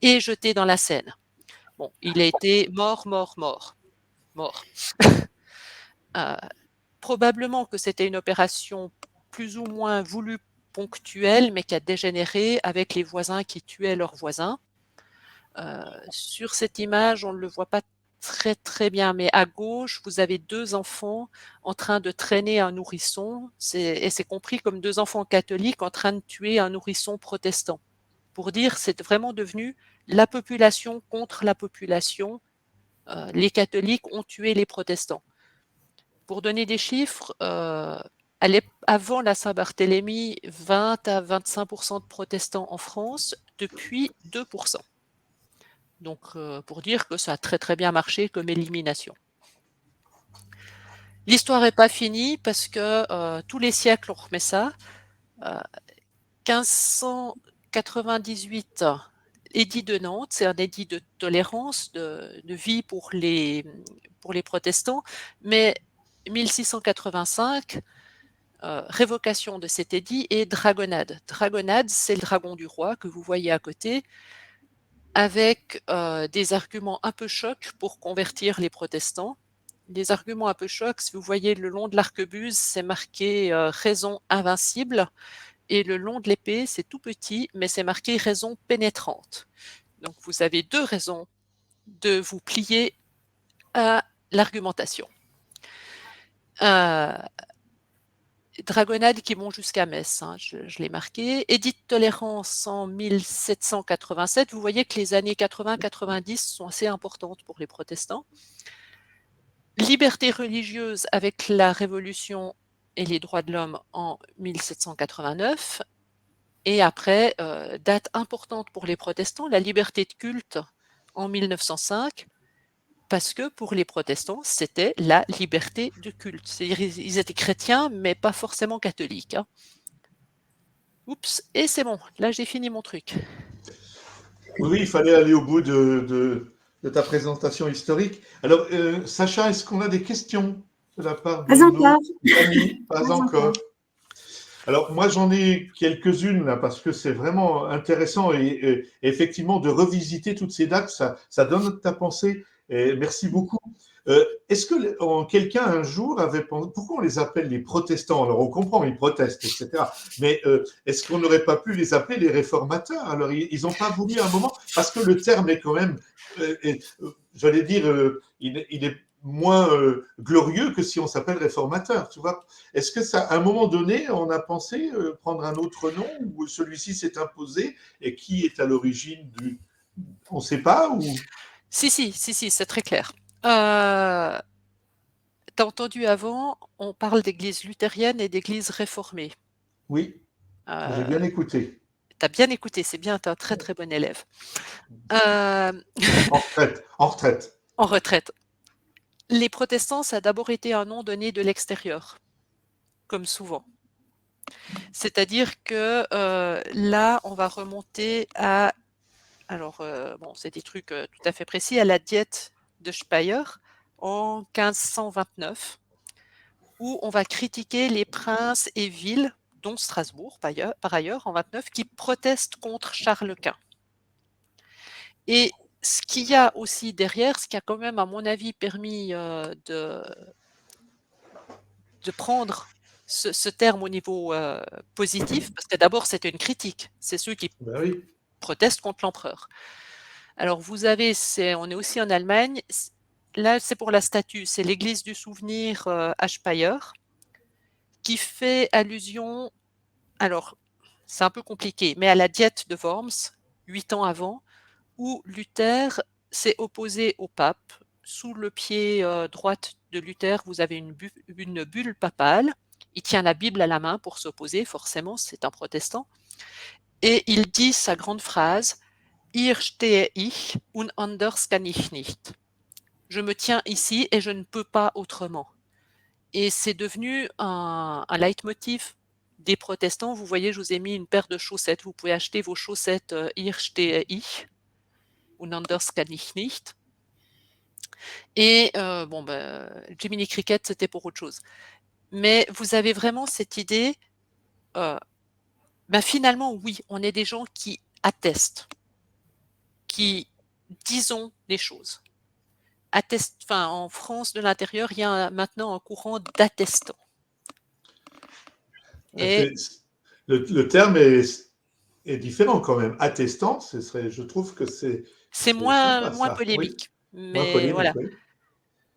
et jeté dans la Seine. Bon, il a été mort. Probablement que c'était une opération plus ou moins voulue, ponctuelle, mais qui a dégénéré avec les voisins qui tuaient leurs voisins. Sur cette image, on ne le voit pas très très bien, mais à gauche, vous avez 2 enfants en train de traîner un nourrisson, et c'est compris comme 2 enfants catholiques en train de tuer un nourrisson protestant. Pour dire, c'est vraiment devenu la population contre la population, les catholiques ont tué les protestants. Pour donner des chiffres, avant la Saint-Barthélemy, 20 à 25% de protestants en France, depuis 2%. Donc, pour dire que ça a très très bien marché comme élimination. L'histoire n'est pas finie parce que tous les siècles on remet ça. 1598, édit de Nantes, c'est un édit de tolérance, de vie pour les protestants, mais 1685, révocation de cet édit et dragonnade. Dragonnade, c'est le dragon du roi que vous voyez à côté, avec des arguments un peu chocs pour convertir les protestants. Les arguments un peu chocs, si vous voyez le long de l'arquebuse, c'est marqué raison invincible, et le long de l'épée, c'est tout petit, mais c'est marqué raison pénétrante. Donc vous avez 2 raisons de vous plier à l'argumentation. Dragonnade qui monte jusqu'à Metz, hein, je l'ai marqué. Édit de tolérance en 1787. Vous voyez que les années 80-90 sont assez importantes pour les protestants. Liberté religieuse avec la Révolution et les droits de l'homme en 1789. Et après, date importante pour les protestants, la liberté de culte en 1905, parce que pour les protestants, c'était la liberté de culte. C'est-à-dire ils étaient chrétiens, mais pas forcément catholiques. Hein. Oups, et c'est bon, là j'ai fini mon truc.
Oui, il fallait aller au bout de ta présentation historique. Alors, Sacha, est-ce qu'on a des questions de la part de
Pas encore.
nos amis? Pas encore. Alors, moi, j'en ai quelques-unes là, parce que c'est vraiment intéressant et effectivement, de revisiter toutes ces dates, ça donne ta pensée. Et merci beaucoup. Est-ce que quelqu'un un jour avait pensé, pourquoi on les appelle les protestants? Alors, on comprend, ils protestent, etc. Mais est-ce qu'on n'aurait pas pu les appeler les réformateurs? Alors, ils n'ont pas voulu à un moment, parce que le terme est quand même, j'allais dire, il est moins glorieux que si on s'appelle réformateur, tu vois. Est-ce que ça, à un moment donné, on a pensé prendre un autre nom ou celui-ci s'est imposé et qui est à l'origine du... On ne sait pas ou...
Si, c'est très clair. T'as entendu avant, on parle d'église luthérienne et d'église réformée.
Oui, j'ai bien écouté.
T'as bien écouté, c'est bien, t'es un très très bon élève.
En retraite, en retraite.
En retraite. Les protestants, ça a d'abord été un nom donné de l'extérieur, comme souvent. C'est-à-dire que là, on va remonter à, alors bon, c'est des trucs tout à fait précis, à la diète de Speyer en 1529, où on va critiquer les princes et villes, dont Strasbourg par ailleurs en 29, qui protestent contre Charles Quint. Et ce qu'il y a aussi derrière, ce qui a quand même, à mon avis, permis de prendre ce terme au niveau positif, parce que d'abord, c'était une critique. C'est ceux qui
Ben oui.
protestent contre l'empereur. Alors, vous avez, on est aussi en Allemagne, là, c'est pour la statue, c'est l'église du souvenir à Speyer, qui fait allusion, alors, c'est un peu compliqué, mais à la diète de Worms, 8 ans avant, où Luther s'est opposé au pape. Sous le pied droite de Luther, vous avez une bulle papale. Il tient la Bible à la main pour s'opposer, forcément, c'est un protestant. Et il dit sa grande phrase « Hier stehe ich und anders kann ich nicht ». Je me tiens ici et je ne peux pas autrement. Et c'est devenu un leitmotiv des protestants. Vous voyez, je vous ai mis une paire de chaussettes. Vous pouvez acheter vos chaussettes « Hier stehe ich » und anders kann ich nicht. Et bon, Jiminy Cricket, c'était pour autre chose. Mais vous avez vraiment cette idée, finalement, oui, on est des gens qui attestent, qui disons les choses. En France de l'intérieur, il y a maintenant un courant d'attestants. Et
le terme est différent quand même. Attestant, je trouve que c'est
moins
sympa,
polémique.
Oui.
Mais
moins polémique,
voilà.
Oui.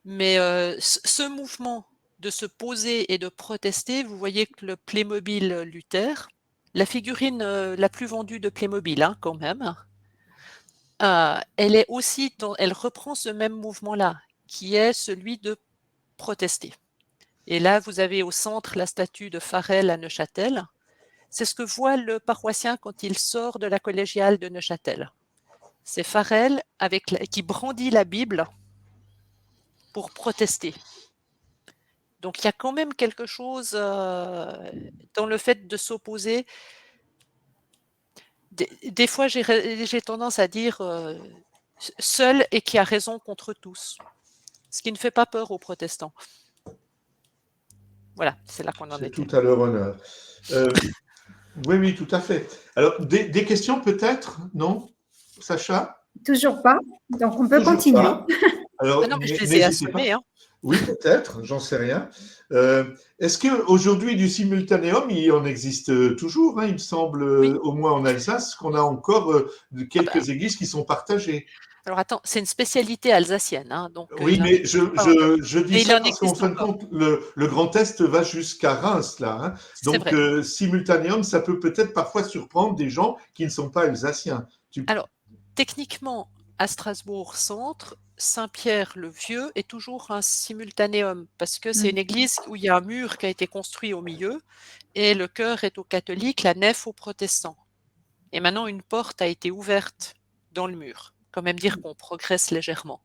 Mais ce mouvement de se poser et de protester, vous voyez que le Playmobil Luther, la figurine la plus vendue de Playmobil, hein, quand même, elle reprend ce même mouvement-là, qui est celui de protester. Et là, vous avez au centre la statue de Farel à Neuchâtel. C'est ce que voit le paroissien quand il sort de la collégiale de Neuchâtel. C'est Farel qui brandit la Bible pour protester. Donc il y a quand même quelque chose dans le fait de s'opposer. Des fois, j'ai tendance à dire seul et qui a raison contre tous, ce qui ne fait pas peur aux protestants. Voilà, c'est là qu'on en
C'est
était.
tout à leur honneur. Oui, oui, tout à fait. Alors, des questions peut-être, non, Sacha?
Toujours pas. Donc, on peut
Toujours
continuer.
pas. Alors,
Non, mais je les ai
n'hésitez pas.
assommés. Hein.
Oui, peut-être, j'en sais rien. Est-ce qu'aujourd'hui, du simultanéum, il en existe toujours, hein, il me semble,
Oui.
au moins en Alsace, qu'on a encore quelques églises qui sont partagées.
Alors attends, c'est une spécialité alsacienne. Hein, donc,
Oui, mais je dis
mais il
ça
en
parce qu'en
existe
fin de
encore.
compte, le Grand Est va jusqu'à Reims, là. Hein.
C'est
Donc,
vrai.
simultanéum, ça peut peut-être parfois surprendre des gens qui ne sont pas alsaciens.
Alors, techniquement, à Strasbourg-Centre, Saint-Pierre-le-Vieux est toujours un simultanéum parce que c'est une église où il y a un mur qui a été construit au milieu et le chœur est aux catholiques, la nef aux protestants. Et maintenant, une porte a été ouverte dans le mur. Quand même dire qu'on progresse légèrement.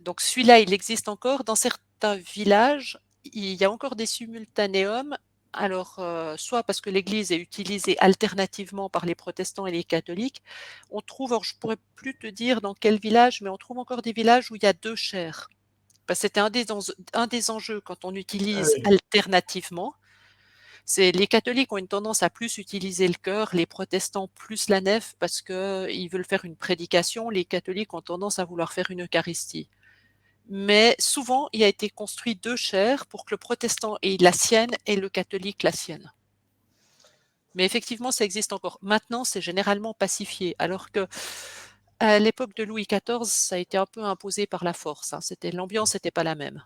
Donc celui-là, il existe encore. Dans certains villages, il y a encore des simultanéums. Alors, soit parce que l'Église est utilisée alternativement par les protestants et les catholiques, on trouve, alors je pourrais plus te dire dans quel village, mais on trouve encore des villages où il y a deux chaires. Parce que c'était un des enjeux quand on utilise
Oui.
alternativement. C'est les catholiques ont une tendance à plus utiliser le chœur, les protestants plus la nef parce qu'ils veulent faire une prédication. Les catholiques ont tendance à vouloir faire une Eucharistie. Mais souvent, il a été construit deux chaires pour que le protestant ait la sienne et le catholique la sienne. Mais effectivement, ça existe encore. Maintenant, c'est généralement pacifié, alors que à l'époque de Louis XIV, ça a été un peu imposé par la force. Hein. L'ambiance n'était pas la même.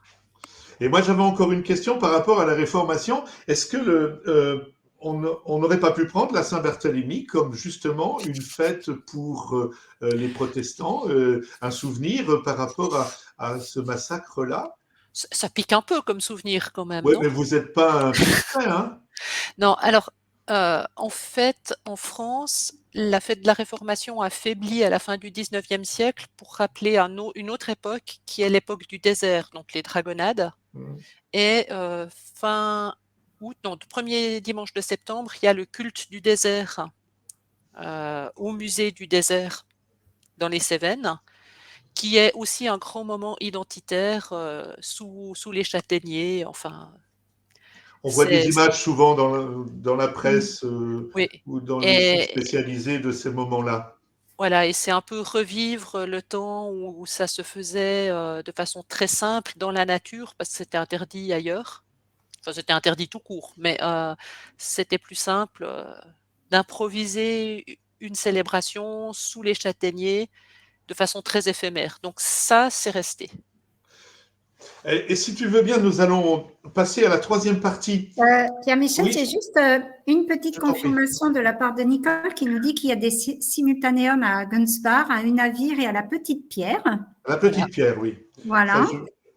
Et moi, j'avais encore une question par rapport à la Réformation. Est-ce que on n'aurait pas pu prendre la Saint-Barthélemy comme justement une fête pour les protestants, un souvenir par rapport à ce massacre-là?
Ça pique un peu comme souvenir quand même,
Oui,
non?
mais vous n'êtes pas un peu près, hein?
Non, alors, en fait, en France, la fête de la Réformation a faibli à la fin du 19e siècle pour rappeler une autre époque qui est l'époque du désert, donc les dragonnades.
Mm.
Et fin août, non, le premier dimanche de septembre, il y a le culte du désert au musée du désert dans les Cévennes, qui est aussi un grand moment identitaire sous les châtaigniers. Enfin,
On voit des
c'est
images souvent dans la presse
oui.
ou dans les sites
Et
spécialisés de ces moments-là.
voilà, et c'est un peu revivre le temps où ça se faisait de façon très simple dans la nature, parce que c'était interdit ailleurs. Enfin, c'était interdit tout court, mais c'était plus simple d'improviser une célébration sous les châtaigniers de façon très éphémère. Donc ça, c'est resté.
Et si tu veux bien, nous allons passer à la troisième partie.
Pierre-Michel,
Oui,
j'ai juste une petite
je t'en prie.
confirmation de la part de Nicole qui nous dit qu'il y a des simultanéums à Gunsbar, à Unavir et à la Petite Pierre.
La
Voilà.
petite pierre, oui. Ça,
Voilà.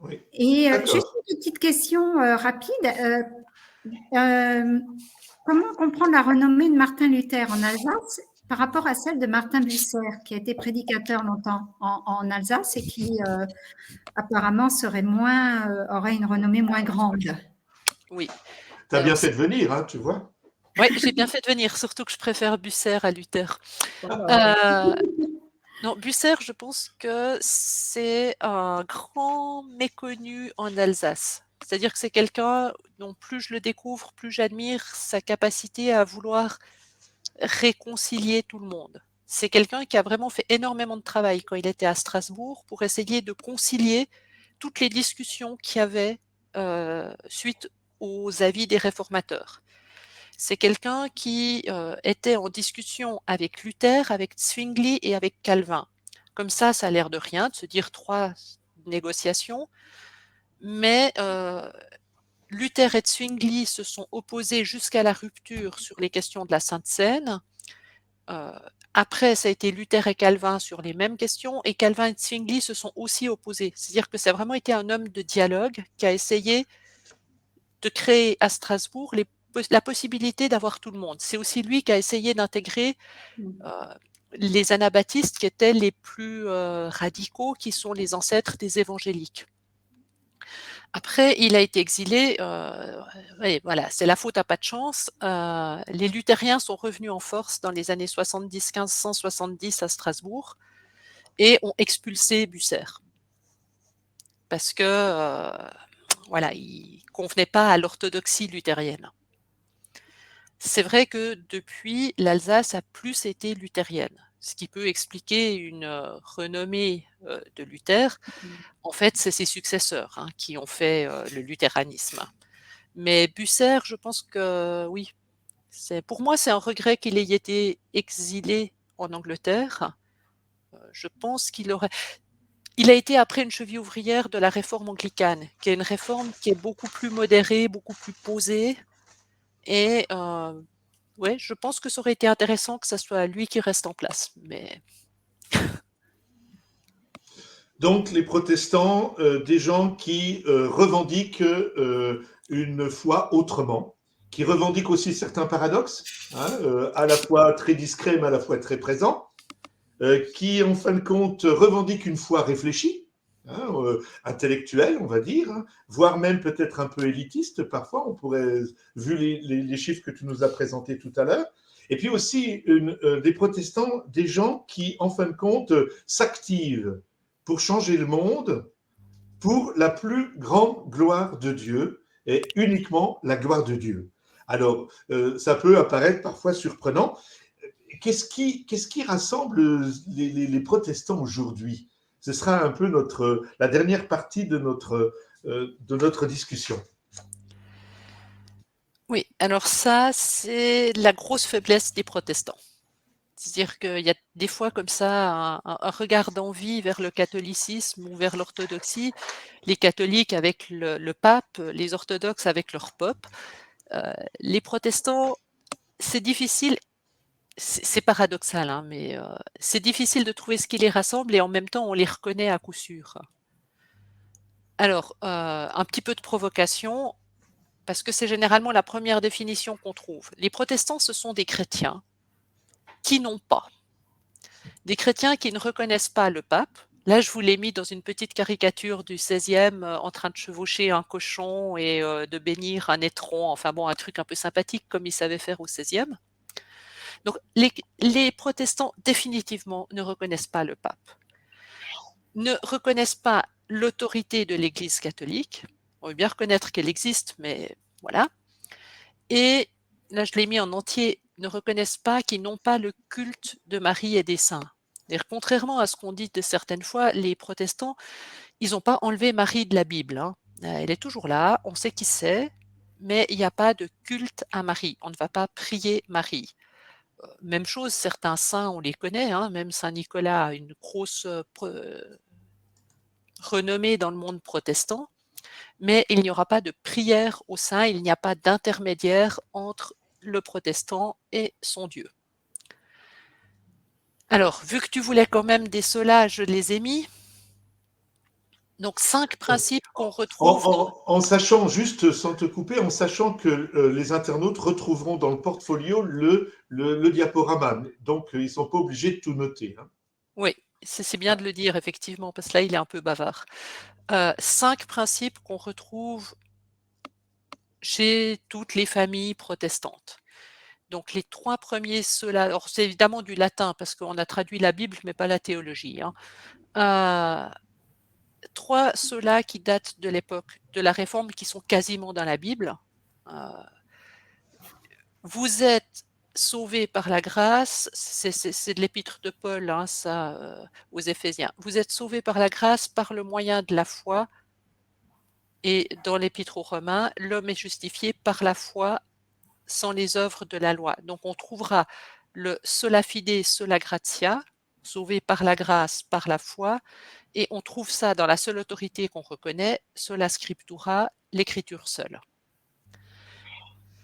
oui.
Et juste
D'accord.
une petite question rapide. Comment comprendre la renommée de Martin Luther en Alsace par rapport à celle de Martin Bucer, qui a été prédicateur longtemps en Alsace et qui apparemment aurait une renommée moins grande?
Oui.
Tu as bien
Alors,
fait de venir, hein, tu vois.
ouais, j'ai bien fait de venir, surtout que je préfère Bucer à Luther.
Voilà.
Euh, Non, Bucer, je pense que c'est un grand méconnu en Alsace. C'est-à-dire que c'est quelqu'un dont plus je le découvre, plus j'admire sa capacité à vouloir réconcilier tout le monde. C'est quelqu'un qui a vraiment fait énormément de travail quand il était à Strasbourg pour essayer de concilier toutes les discussions qu'il y avait suite aux avis des réformateurs. C'est quelqu'un qui était en discussion avec Luther, avec Zwingli et avec Calvin. Comme ça a l'air de rien, de se dire 3 négociations, mais Luther et Zwingli se sont opposés jusqu'à la rupture sur les questions de la Sainte Seine. Après, ça a été Luther et Calvin sur les mêmes questions, et Calvin et Zwingli se sont aussi opposés. C'est-à-dire que ça a vraiment été un homme de dialogue qui a essayé de créer à Strasbourg la possibilité d'avoir tout le monde. C'est aussi lui qui a essayé d'intégrer les anabaptistes qui étaient les plus radicaux, qui sont les ancêtres des évangéliques. Après, il a été exilé. Voilà, c'est la faute à pas de chance. Les luthériens sont revenus en force dans les années 70, 1570 à Strasbourg et ont expulsé Bucer parce que voilà, il convenait pas à l'orthodoxie luthérienne. C'est vrai que depuis, l'Alsace a plus été luthérienne, ce qui peut expliquer une renommée de Luther. En fait, c'est ses successeurs qui ont fait le luthéranisme. Mais Bucer, je pense que oui, pour moi, c'est un regret qu'il ait été exilé en Angleterre. Je pense qu'il a été après une cheville ouvrière de la réforme anglicane, qui est une réforme qui est beaucoup plus modérée, beaucoup plus posée. Et ouais, je pense que ça aurait été intéressant que ce soit lui qui reste en place. Mais
Donc, les protestants, des gens qui revendiquent une foi autrement, qui revendiquent aussi certains paradoxes, à la fois très discrets, mais à la fois très présents, qui, en fin de compte, revendiquent une foi réfléchie, intellectuelle, on va dire, voire même peut-être un peu élitiste parfois, on pourrait, vu les chiffres que tu nous as présentés tout à l'heure. Et puis aussi des protestants, des gens qui, en fin de compte, s'activent pour changer le monde pour la plus grande gloire de Dieu et uniquement la gloire de Dieu. Alors, ça peut apparaître parfois surprenant. Qu'est-ce qui rassemble les protestants aujourd'hui? Ce sera un peu la dernière partie de notre discussion.
oui, alors ça, c'est la grosse faiblesse des protestants. C'est-à-dire qu'il y a des fois comme ça un regard d'envie vers le catholicisme ou vers l'orthodoxie, les catholiques avec le pape, les orthodoxes avec leur pope. Les protestants, c'est difficile, c'est paradoxal, mais c'est difficile de trouver ce qui les rassemble et en même temps on les reconnaît à coup sûr. Alors, un petit peu de provocation, parce que c'est généralement la première définition qu'on trouve. Les protestants, ce sont des chrétiens qui n'ont pas. Des chrétiens qui ne reconnaissent pas le pape. Là, je vous l'ai mis dans une petite caricature du XVIe en train de chevaucher un cochon et de bénir un étron. Enfin bon, un truc un peu sympathique comme ils savaient faire au XVIe. Donc, les protestants définitivement ne reconnaissent pas le pape, ne reconnaissent pas l'autorité de l'Église catholique. On veut bien reconnaître qu'elle existe, mais voilà. Et là, je l'ai mis en entier, ne reconnaissent pas qu'ils n'ont pas le culte de Marie et des saints. Contrairement à ce qu'on dit de certaines fois, les protestants, ils n'ont pas enlevé Marie de la Bible. Elle est toujours là, on sait qui c'est, mais il n'y a pas de culte à Marie. On ne va pas prier Marie. Même chose, certains saints, on les connaît, même Saint Nicolas a une grosse renommée dans le monde protestant, mais il n'y aura pas de prière au saint, il n'y a pas d'intermédiaire entre le protestant et son Dieu. Alors, vu que tu voulais quand même des solas, je les ai mis. Donc, 5 principes qu'on retrouve.
En sachant, juste sans te couper, en sachant que les internautes retrouveront dans le portfolio le diaporama. Donc, ils ne sont pas obligés de tout noter.
Oui, c'est bien de le dire, effectivement, parce que là, il est un peu bavard. 5 principes qu'on retrouve chez toutes les familles protestantes. Donc, les 3 premiers, ceux-là, alors c'est évidemment du latin, parce qu'on a traduit la Bible, mais pas la théologie. 3 ceux-là qui datent de l'époque de la Réforme, qui sont quasiment dans la Bible. Vous êtes sauvés par la grâce, c'est de l'épître de Paul, aux Éphésiens. Vous êtes sauvés par la grâce par le moyen de la foi. Et dans l'épître aux Romains, l'homme est justifié par la foi sans les œuvres de la loi. Donc on trouvera le sola fide, sola gratia, sauvé par la grâce, par la foi, et on trouve ça dans la seule autorité qu'on reconnaît, sola scriptura, l'écriture seule.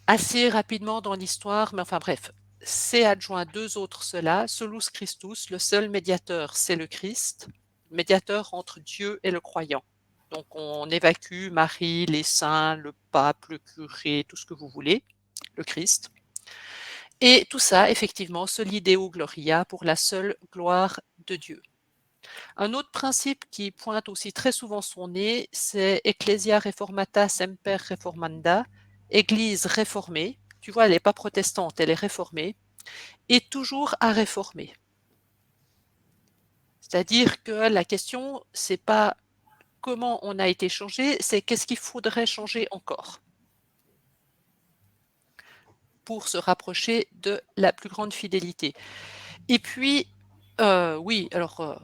Assez rapidement dans l'histoire, mais enfin bref, c'est adjoint 2 autres cela, solus Christus, le seul médiateur, c'est le Christ, médiateur entre Dieu et le croyant. Donc on évacue Marie, les saints, le pape, le curé, tout ce que vous voulez, le Christ. Et tout ça, effectivement, soli Deo Gloria, pour la seule gloire de Dieu. Un autre principe qui pointe aussi très souvent son nez, c'est Ecclesia Reformata Semper Reformanda, Église réformée. Tu vois, elle n'est pas protestante, elle est réformée, et toujours à réformer. C'est-à-dire que la question, c'est pas comment on a été changé, c'est qu'est-ce qu'il faudrait changer encore pour se rapprocher de la plus grande fidélité. Et puis, oui, alors,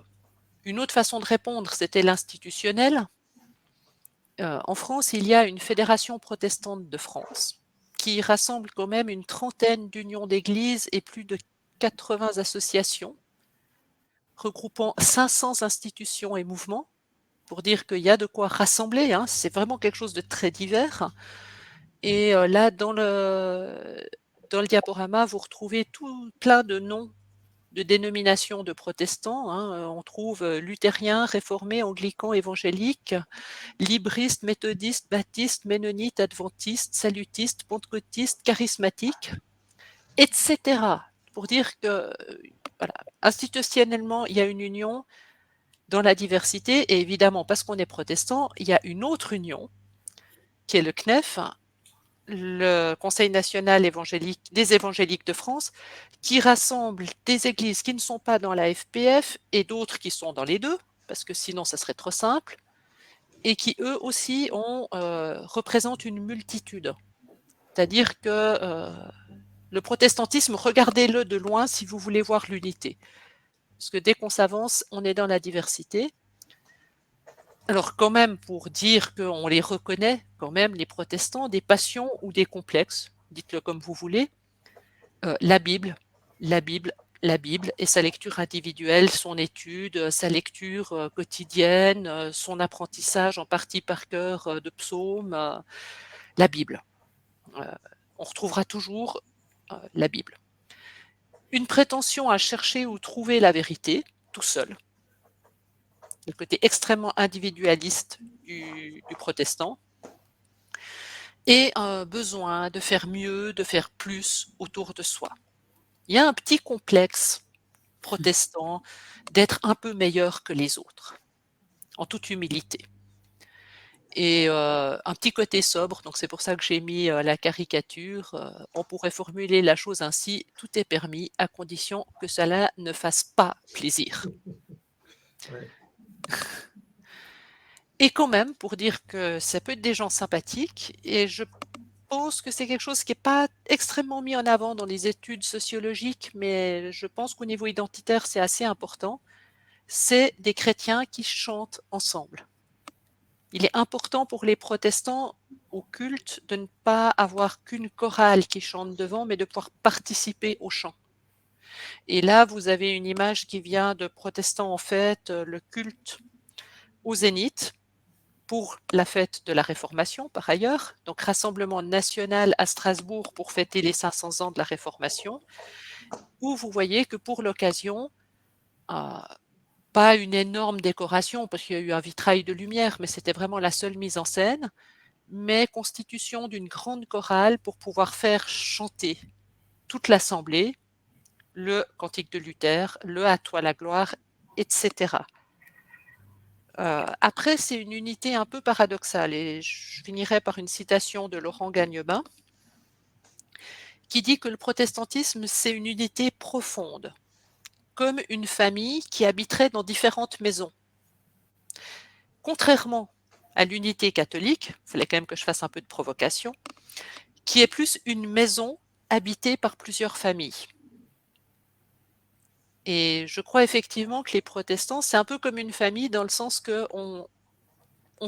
une autre façon de répondre, c'était l'institutionnel. En France, il y a une fédération protestante de France qui rassemble quand même une trentaine d'unions d'églises et plus de 80 associations, regroupant 500 institutions et mouvements, pour dire qu'il y a de quoi rassembler, hein, c'est vraiment quelque chose de très divers. Et là, dans le diaporama, vous retrouvez tout plein de noms de dénominations de protestants, hein. On trouve luthériens, réformés, anglicans, évangéliques, libristes, méthodistes, baptistes, ménonites, adventistes, salutistes, pentecôtistes, charismatiques, etc. Pour dire que, voilà, institutionnellement, il y a une union dans la diversité, et évidemment, parce qu'on est protestant, il y a une autre union, qui est le CNEF, le Conseil national des évangéliques de France, qui rassemble des églises qui ne sont pas dans la FPF et d'autres qui sont dans les deux, parce que sinon ça serait trop simple, et qui eux aussi représentent une multitude. C'est-à-dire que le protestantisme, regardez-le de loin si vous voulez voir l'unité. Parce que dès qu'on s'avance, on est dans la diversité. Alors quand même, pour dire qu'on les reconnaît, quand même, les protestants, des passions ou des complexes, dites-le comme vous voulez, la Bible, la Bible, la Bible et sa lecture individuelle, son étude, sa lecture quotidienne, son apprentissage en partie par cœur de psaumes, la Bible. On retrouvera toujours la Bible. Une prétention à chercher ou trouver la vérité, tout seul. Le côté extrêmement individualiste du protestant, et un besoin de faire mieux, de faire plus autour de soi. Il y a un petit complexe protestant d'être un peu meilleur que les autres, en toute humilité. Et un petit côté sobre, donc c'est pour ça que j'ai mis la caricature. On pourrait formuler la chose ainsi: tout est permis à condition que cela ne fasse pas plaisir.
Ouais.
Et quand même, pour dire que ça peut être des gens sympathiques, et je pense que c'est quelque chose qui n'est pas extrêmement mis en avant dans les études sociologiques, mais je pense qu'au niveau identitaire, c'est assez important, c'est des chrétiens qui chantent ensemble. Il est important pour les protestants au culte de ne pas avoir qu'une chorale qui chante devant, mais de pouvoir participer au chant. Et là, vous avez une image qui vient de protestants en fait, le culte au Zénith, pour la fête de la Réformation, par ailleurs, donc rassemblement national à Strasbourg pour fêter les 500 ans de la Réformation, où vous voyez que pour l'occasion, pas une énorme décoration, parce qu'il y a eu un vitrail de lumière, mais c'était vraiment la seule mise en scène, mais constitution d'une grande chorale pour pouvoir faire chanter toute l'assemblée, le cantique de Luther, le À toi la gloire, etc. Après, c'est une unité un peu paradoxale, et je finirai par une citation de Laurent Gagnebain, qui dit que le protestantisme, c'est une unité profonde, comme une famille qui habiterait dans différentes maisons. Contrairement à l'unité catholique, il fallait quand même que je fasse un peu de provocation, qui est plus une maison habitée par plusieurs familles. Et je crois effectivement que les protestants, c'est un peu comme une famille dans le sens qu'on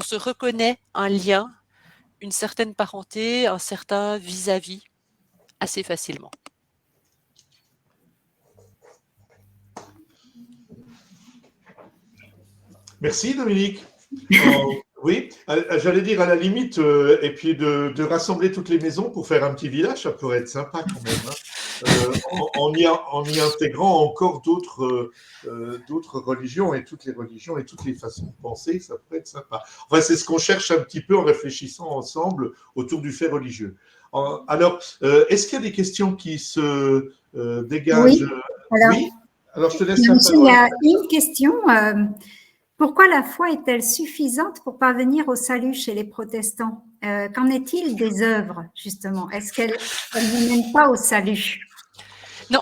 se reconnaît un lien, une certaine parenté, un certain vis-à-vis assez facilement.
Merci Dominique. Oui, j'allais dire à la limite, et puis de rassembler toutes les maisons pour faire un petit village, ça pourrait être sympa quand même. Hein. en y intégrant encore d'autres religions et toutes les religions et toutes les façons de penser, ça pourrait être sympa. Enfin, c'est ce qu'on cherche un petit peu en réfléchissant ensemble autour du fait religieux. Alors, est-ce qu'il y a des questions qui se dégagent?
Oui. Alors,
oui. Alors, je te laisse la
il y
parole.
a une question. Pourquoi la foi est-elle suffisante pour parvenir au salut chez les protestants? Qu'en est-il des œuvres, justement? Est-ce qu'elles ne mènent pas au salut?
Non.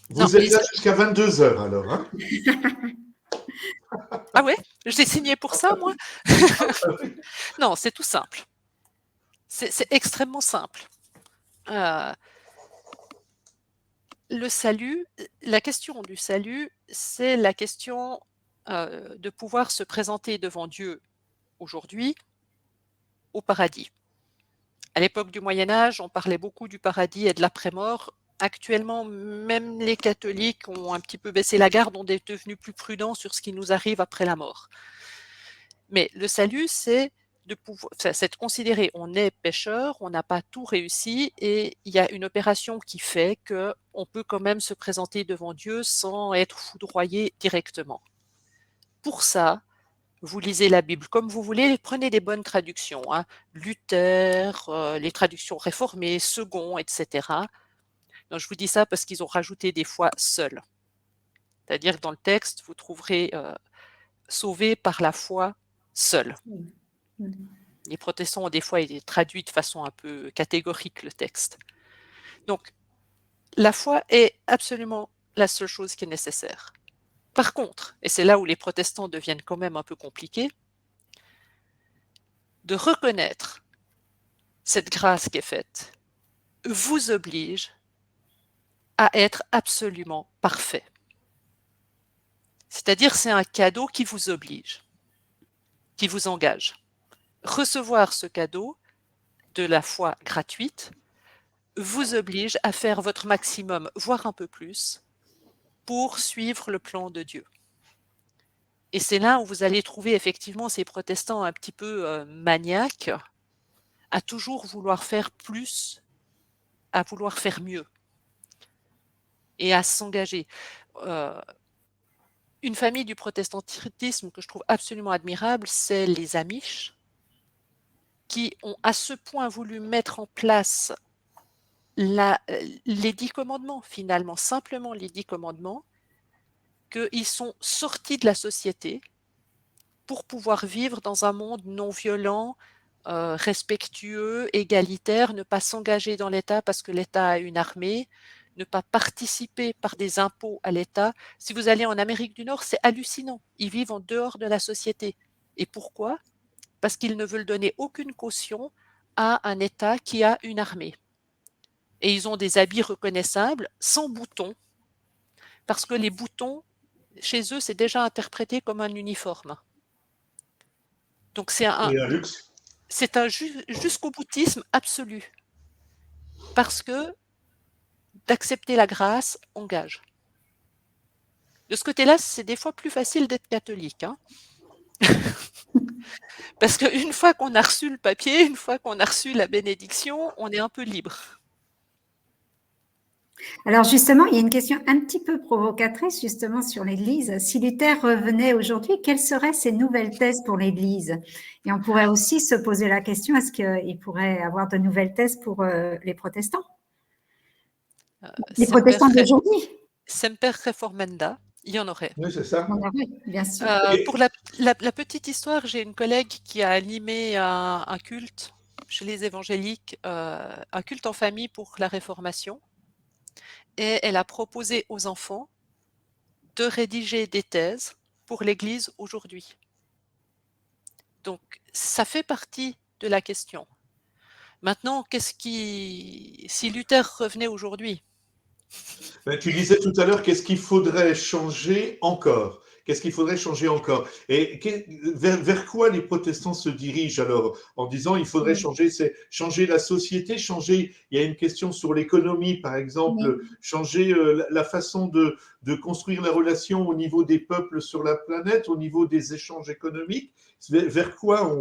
Vous êtes là jusqu'à 22 heures, alors, hein?
Ah ouais? J'ai signé pour ça, moi? Non, c'est tout simple. C'est extrêmement simple. Le salut, la question du salut, c'est la question de pouvoir se présenter devant Dieu aujourd'hui au paradis. À l'époque du Moyen Âge, on parlait beaucoup du paradis et de l'après-mort. Actuellement, même les catholiques ont un petit peu baissé la garde, on est devenus plus prudents sur ce qui nous arrive après la mort. Mais le salut, c'est de considérer on est pécheur, on n'a pas tout réussi et il y a une opération qui fait qu'on peut quand même se présenter devant Dieu sans être foudroyé directement. Pour ça, vous lisez la Bible comme vous voulez, prenez des bonnes traductions, hein, Luther, les traductions réformées, Second, etc. Donc, je vous dis ça parce qu'ils ont rajouté des fois seul. C'est-à-dire que dans le texte, vous trouverez sauvé par la foi seul. Les protestants ont des fois traduit de façon un peu catégorique le texte. Donc, la foi est absolument la seule chose qui est nécessaire. Par contre, et c'est là où les protestants deviennent quand même un peu compliqués, de reconnaître cette grâce qui est faite vous oblige à être absolument parfait. C'est-à-dire, c'est un cadeau qui vous oblige, qui vous engage. Recevoir ce cadeau de la foi gratuite vous oblige à faire votre maximum, voire un peu plus, pour suivre le plan de Dieu. Et c'est là où vous allez trouver effectivement ces protestants un petit peu maniaques, à toujours vouloir faire plus, à vouloir faire mieux et à s'engager. Une famille du protestantisme que je trouve absolument admirable, c'est les Amish, qui ont à ce point voulu mettre en place les 10 commandements, finalement, simplement les 10 commandements, qu'ils sont sortis de la société pour pouvoir vivre dans un monde non violent, respectueux, égalitaire, ne pas s'engager dans l'État parce que l'État a une armée, ne pas participer par des impôts à l'État. Si vous allez en Amérique du Nord, c'est hallucinant. Ils vivent en dehors de la société. Et pourquoi? Parce qu'ils ne veulent donner aucune caution à un État qui a une armée. Et ils ont des habits reconnaissables, sans boutons, parce que les boutons, chez eux, c'est déjà interprété comme un uniforme. Donc c'est un
luxe.
C'est un jusqu'au boutisme absolu. Parce que d'accepter la grâce engage. De ce côté-là, c'est des fois plus facile d'être catholique. Hein. Parce qu'une fois qu'on a reçu le papier, une fois qu'on a reçu la bénédiction, on est un peu libre.
Alors justement, il y a une question un petit peu provocatrice justement sur l'Église. Si Luther revenait aujourd'hui, quelles seraient ses nouvelles thèses pour l'Église? Et on pourrait aussi se poser la question, est-ce qu'il pourrait avoir de nouvelles thèses pour les protestants? Les protestants d'aujourd'hui?
Semper reformanda, il y en aurait.
Oui, c'est ça.
Oui, bien sûr.
Pour la petite histoire, j'ai une collègue qui a animé un culte chez les évangéliques, un culte en famille pour la Réformation. Et elle a proposé aux enfants de rédiger des thèses pour l'Église aujourd'hui. Donc, ça fait partie de la question. Maintenant, si Luther revenait aujourd'hui?
Tu disais tout à l'heure, qu'est-ce qu'il faudrait changer encore? Qu'est-ce qu'il faudrait changer encore? Et vers quoi les protestants se dirigent alors en disant il faudrait changer, c'est changer la société, changer, il y a une question sur l'économie par exemple, changer la façon de construire la relation au niveau des peuples sur la planète, au niveau des échanges économiques. Vers quoi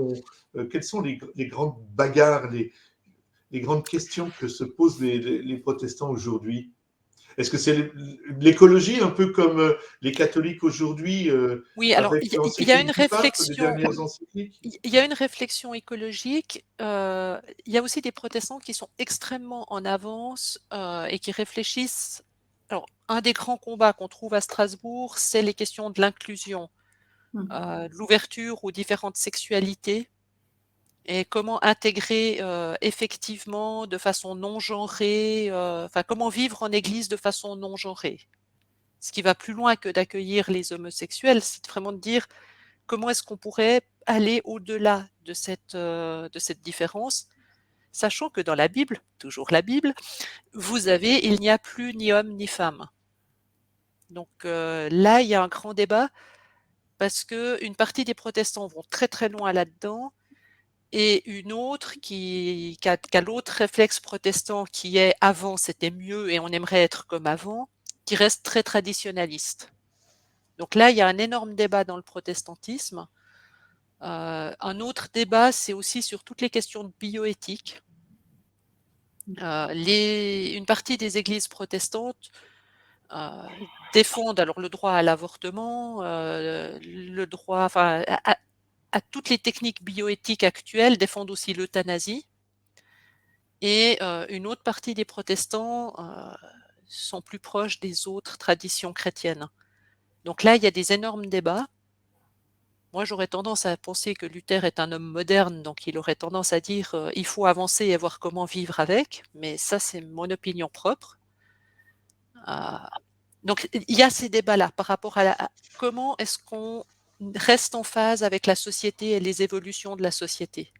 quelles sont les grandes bagarres, les grandes questions que se posent les protestants aujourd'hui? Est-ce que c'est l'écologie, un peu comme les catholiques aujourd'hui,
Oui, alors
avec
il y a
l'encyclique
une
du pape, les
réflexion.
dernières encycliques?
Il y a une réflexion écologique. Il y a aussi des protestants qui sont extrêmement en avance et qui réfléchissent. Alors, un des grands combats qu'on trouve à Strasbourg, c'est les questions de l'inclusion, de l'ouverture aux différentes sexualités et comment intégrer effectivement de façon non genrée, enfin comment vivre en église de façon non genrée. Ce qui va plus loin que d'accueillir les homosexuels, c'est vraiment de dire comment est-ce qu'on pourrait aller au-delà de cette différence, sachant que dans la Bible, toujours la Bible, vous avez il n'y a plus ni homme ni femme. Donc là, il y a un grand débat parce que une partie des protestants vont très très loin là-dedans et une autre qui a l'autre réflexe protestant qui est avant c'était mieux et on aimerait être comme avant, qui reste très traditionnaliste. Donc là, il y a un énorme débat dans le protestantisme. Un autre débat, c'est aussi sur toutes les questions de bioéthique. Une partie des églises protestantes défendent alors le droit à l'avortement, le droit, enfin, à toutes les techniques bioéthiques actuelles, défendent aussi l'euthanasie. Et une autre partie des protestants sont plus proches des autres traditions chrétiennes. Donc là, il y a des énormes débats. Moi, j'aurais tendance à penser que Luther est un homme moderne, donc il aurait tendance à dire il faut avancer et voir comment vivre avec, mais ça, c'est mon opinion propre. Euh, donc, il y a ces débats-là par rapport à comment est-ce qu'on reste en phase avec la société et les évolutions de la société.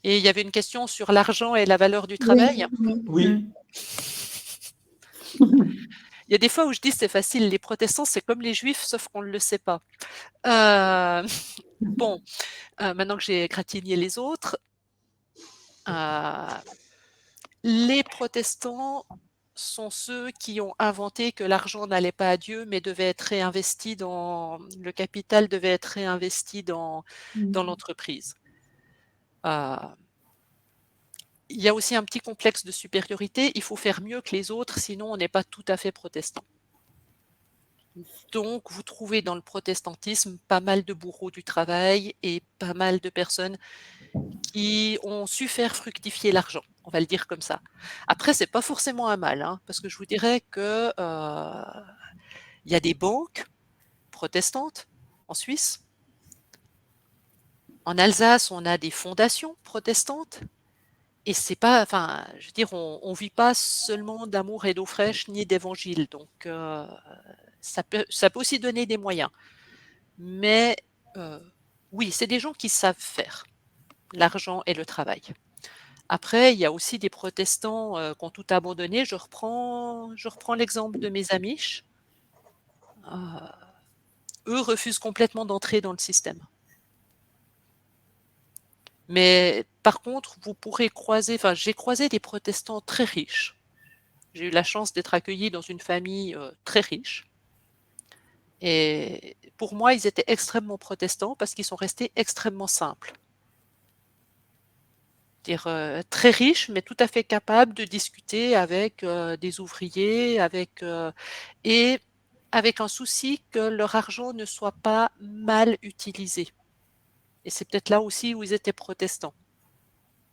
Et il y avait une question sur l'argent et la valeur du travail.
Oui.
Il y a des fois où je dis c'est facile, les protestants, c'est comme les juifs, sauf qu'on ne le sait pas. Bon, maintenant que j'ai gratigné les autres, les protestants sont ceux qui ont inventé que l'argent n'allait pas à Dieu, mais devait être réinvesti le capital devait être réinvesti dans l'entreprise. Il y a aussi un petit complexe de supériorité. Il faut faire mieux que les autres, sinon on n'est pas tout à fait protestant. Donc, vous trouvez dans le protestantisme pas mal de bourreaux du travail et pas mal de personnes qui ont su faire fructifier l'argent, on va le dire comme ça. Après, c'est pas forcément un mal, hein, parce que je vous dirais que il y a des banques protestantes en Suisse. En Alsace, on a des fondations protestantes. Et c'est pas, enfin, je veux dire, on vit pas seulement d'amour et d'eau fraîche ni d'évangile. Donc, ça peut aussi donner des moyens. Mais oui, c'est des gens qui savent faire l'argent et le travail. Après, il y a aussi des protestants qui ont tout abandonné. Je reprends l'exemple de mes Amish. Eux refusent complètement d'entrer dans le système. Mais par contre, vous pourrez croiser, enfin, j'ai croisé des protestants très riches. J'ai eu la chance d'être accueillie dans une famille très riche. Et pour moi, ils étaient extrêmement protestants parce qu'ils sont restés extrêmement simples. Dire très riches, mais tout à fait capables de discuter avec des ouvriers, et avec un souci que leur argent ne soit pas mal utilisé. Et c'est peut-être là aussi où ils étaient protestants.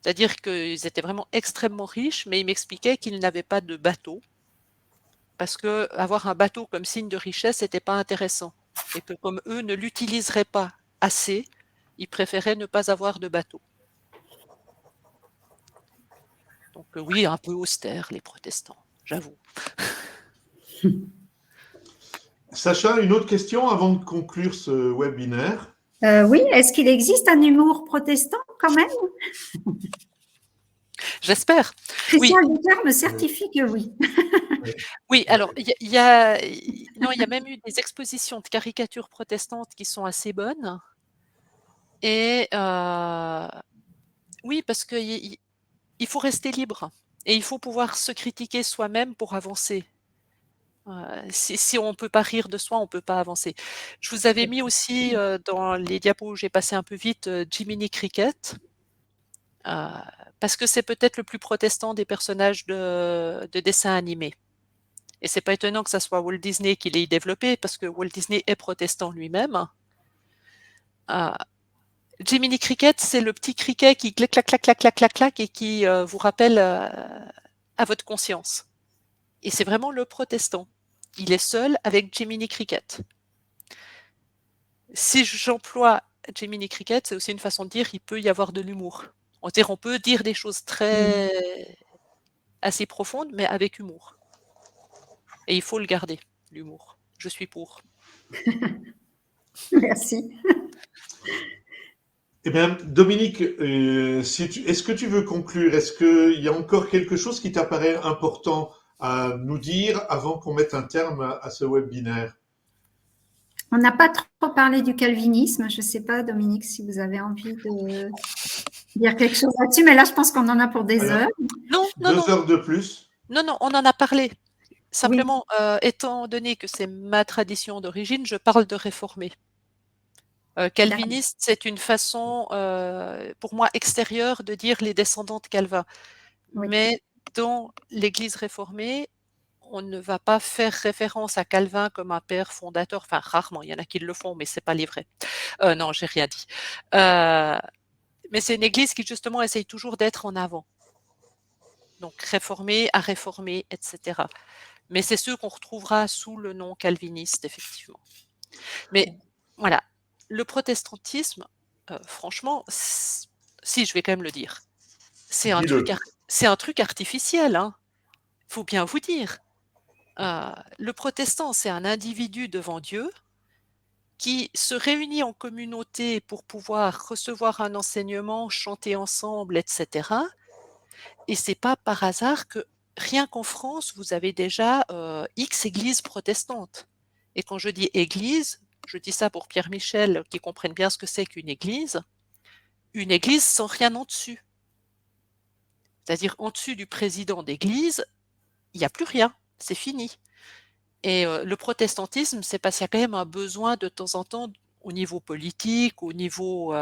C'est-à-dire qu'ils étaient vraiment extrêmement riches, mais ils m'expliquaient qu'ils n'avaient pas de bateau, parce que avoir un bateau comme signe de richesse n'était pas intéressant. Et que comme eux ne l'utiliseraient pas assez, ils préféraient ne pas avoir de bateau. Donc oui, un peu austère, les protestants, j'avoue.
Sacha, une autre question avant de conclure ce webinaire.
Oui, est-ce qu'il existe un humour protestant quand même?
J'espère. Oui,
Christian Luther me certifie que oui.
oui. Alors il y a même eu des expositions de caricatures protestantes qui sont assez bonnes. Et oui, parce que il faut rester libre et il faut pouvoir se critiquer soi-même pour avancer. Si on ne peut pas rire de soi, on ne peut pas avancer. Je vous avais mis aussi dans les diapos où j'ai passé un peu vite Jiminy Cricket, parce que c'est peut-être le plus protestant des personnages de dessins animés. Et c'est pas étonnant que ça soit Walt Disney qui l'ait développé, parce que Walt Disney est protestant lui-même. Jiminy Cricket, c'est le petit cricket qui clac, clac, clac, clac, clac, clac, clac, et qui vous rappelle à votre conscience. Et c'est vraiment le protestant. Il est seul avec Jiminy Cricket. Si j'emploie Jiminy Cricket, c'est aussi une façon de dire il peut y avoir de l'humour. On peut dire des choses très assez profondes, mais avec humour. Et il faut le garder, l'humour. Je suis pour.
Merci.
Eh bien, Dominique, est-ce que tu veux conclure? Est-ce qu'il y a encore quelque chose qui t'apparaît important à nous dire avant qu'on mette un terme à ce webinaire?
On n'a pas trop parlé du calvinisme. Je ne sais pas, Dominique, si vous avez envie de dire quelque chose là-dessus, mais là, je pense qu'on en a pour des heures.
Non,
Deux heures de plus.
Non, on en a parlé. Simplement, étant donné que c'est ma tradition d'origine, je parle de réformer. Calviniste, c'est une façon, pour moi, extérieure de dire les descendants de Calvin.
Oui.
Mais dans l'Église réformée, on ne va pas faire référence à Calvin comme un père fondateur. Enfin, rarement, il y en a qui le font, mais c'est pas les vrais. Non, j'ai rien dit. Mais c'est une Église qui, justement, essaye toujours d'être en avant. Donc, réformer, à réformer, etc. Mais c'est ceux qu'on retrouvera sous le nom calviniste, effectivement. Mais voilà, le protestantisme, franchement, si je vais quand même le dire, c'est un truc artificiel, hein. Faut bien vous dire. Le protestant, c'est un individu devant Dieu qui se réunit en communauté pour pouvoir recevoir un enseignement, chanter ensemble, etc. Et c'est pas par hasard que rien qu'en France, vous avez déjà X églises protestantes. Et quand je dis église, je dis ça pour Pierre Michel, qui comprenne bien ce que c'est qu'une église sans rien en dessus. C'est-à-dire en dessus du président d'église, il n'y a plus rien, c'est fini. Et le protestantisme, c'est parce qu'il y a quand même un besoin de temps en temps, au niveau politique, au niveau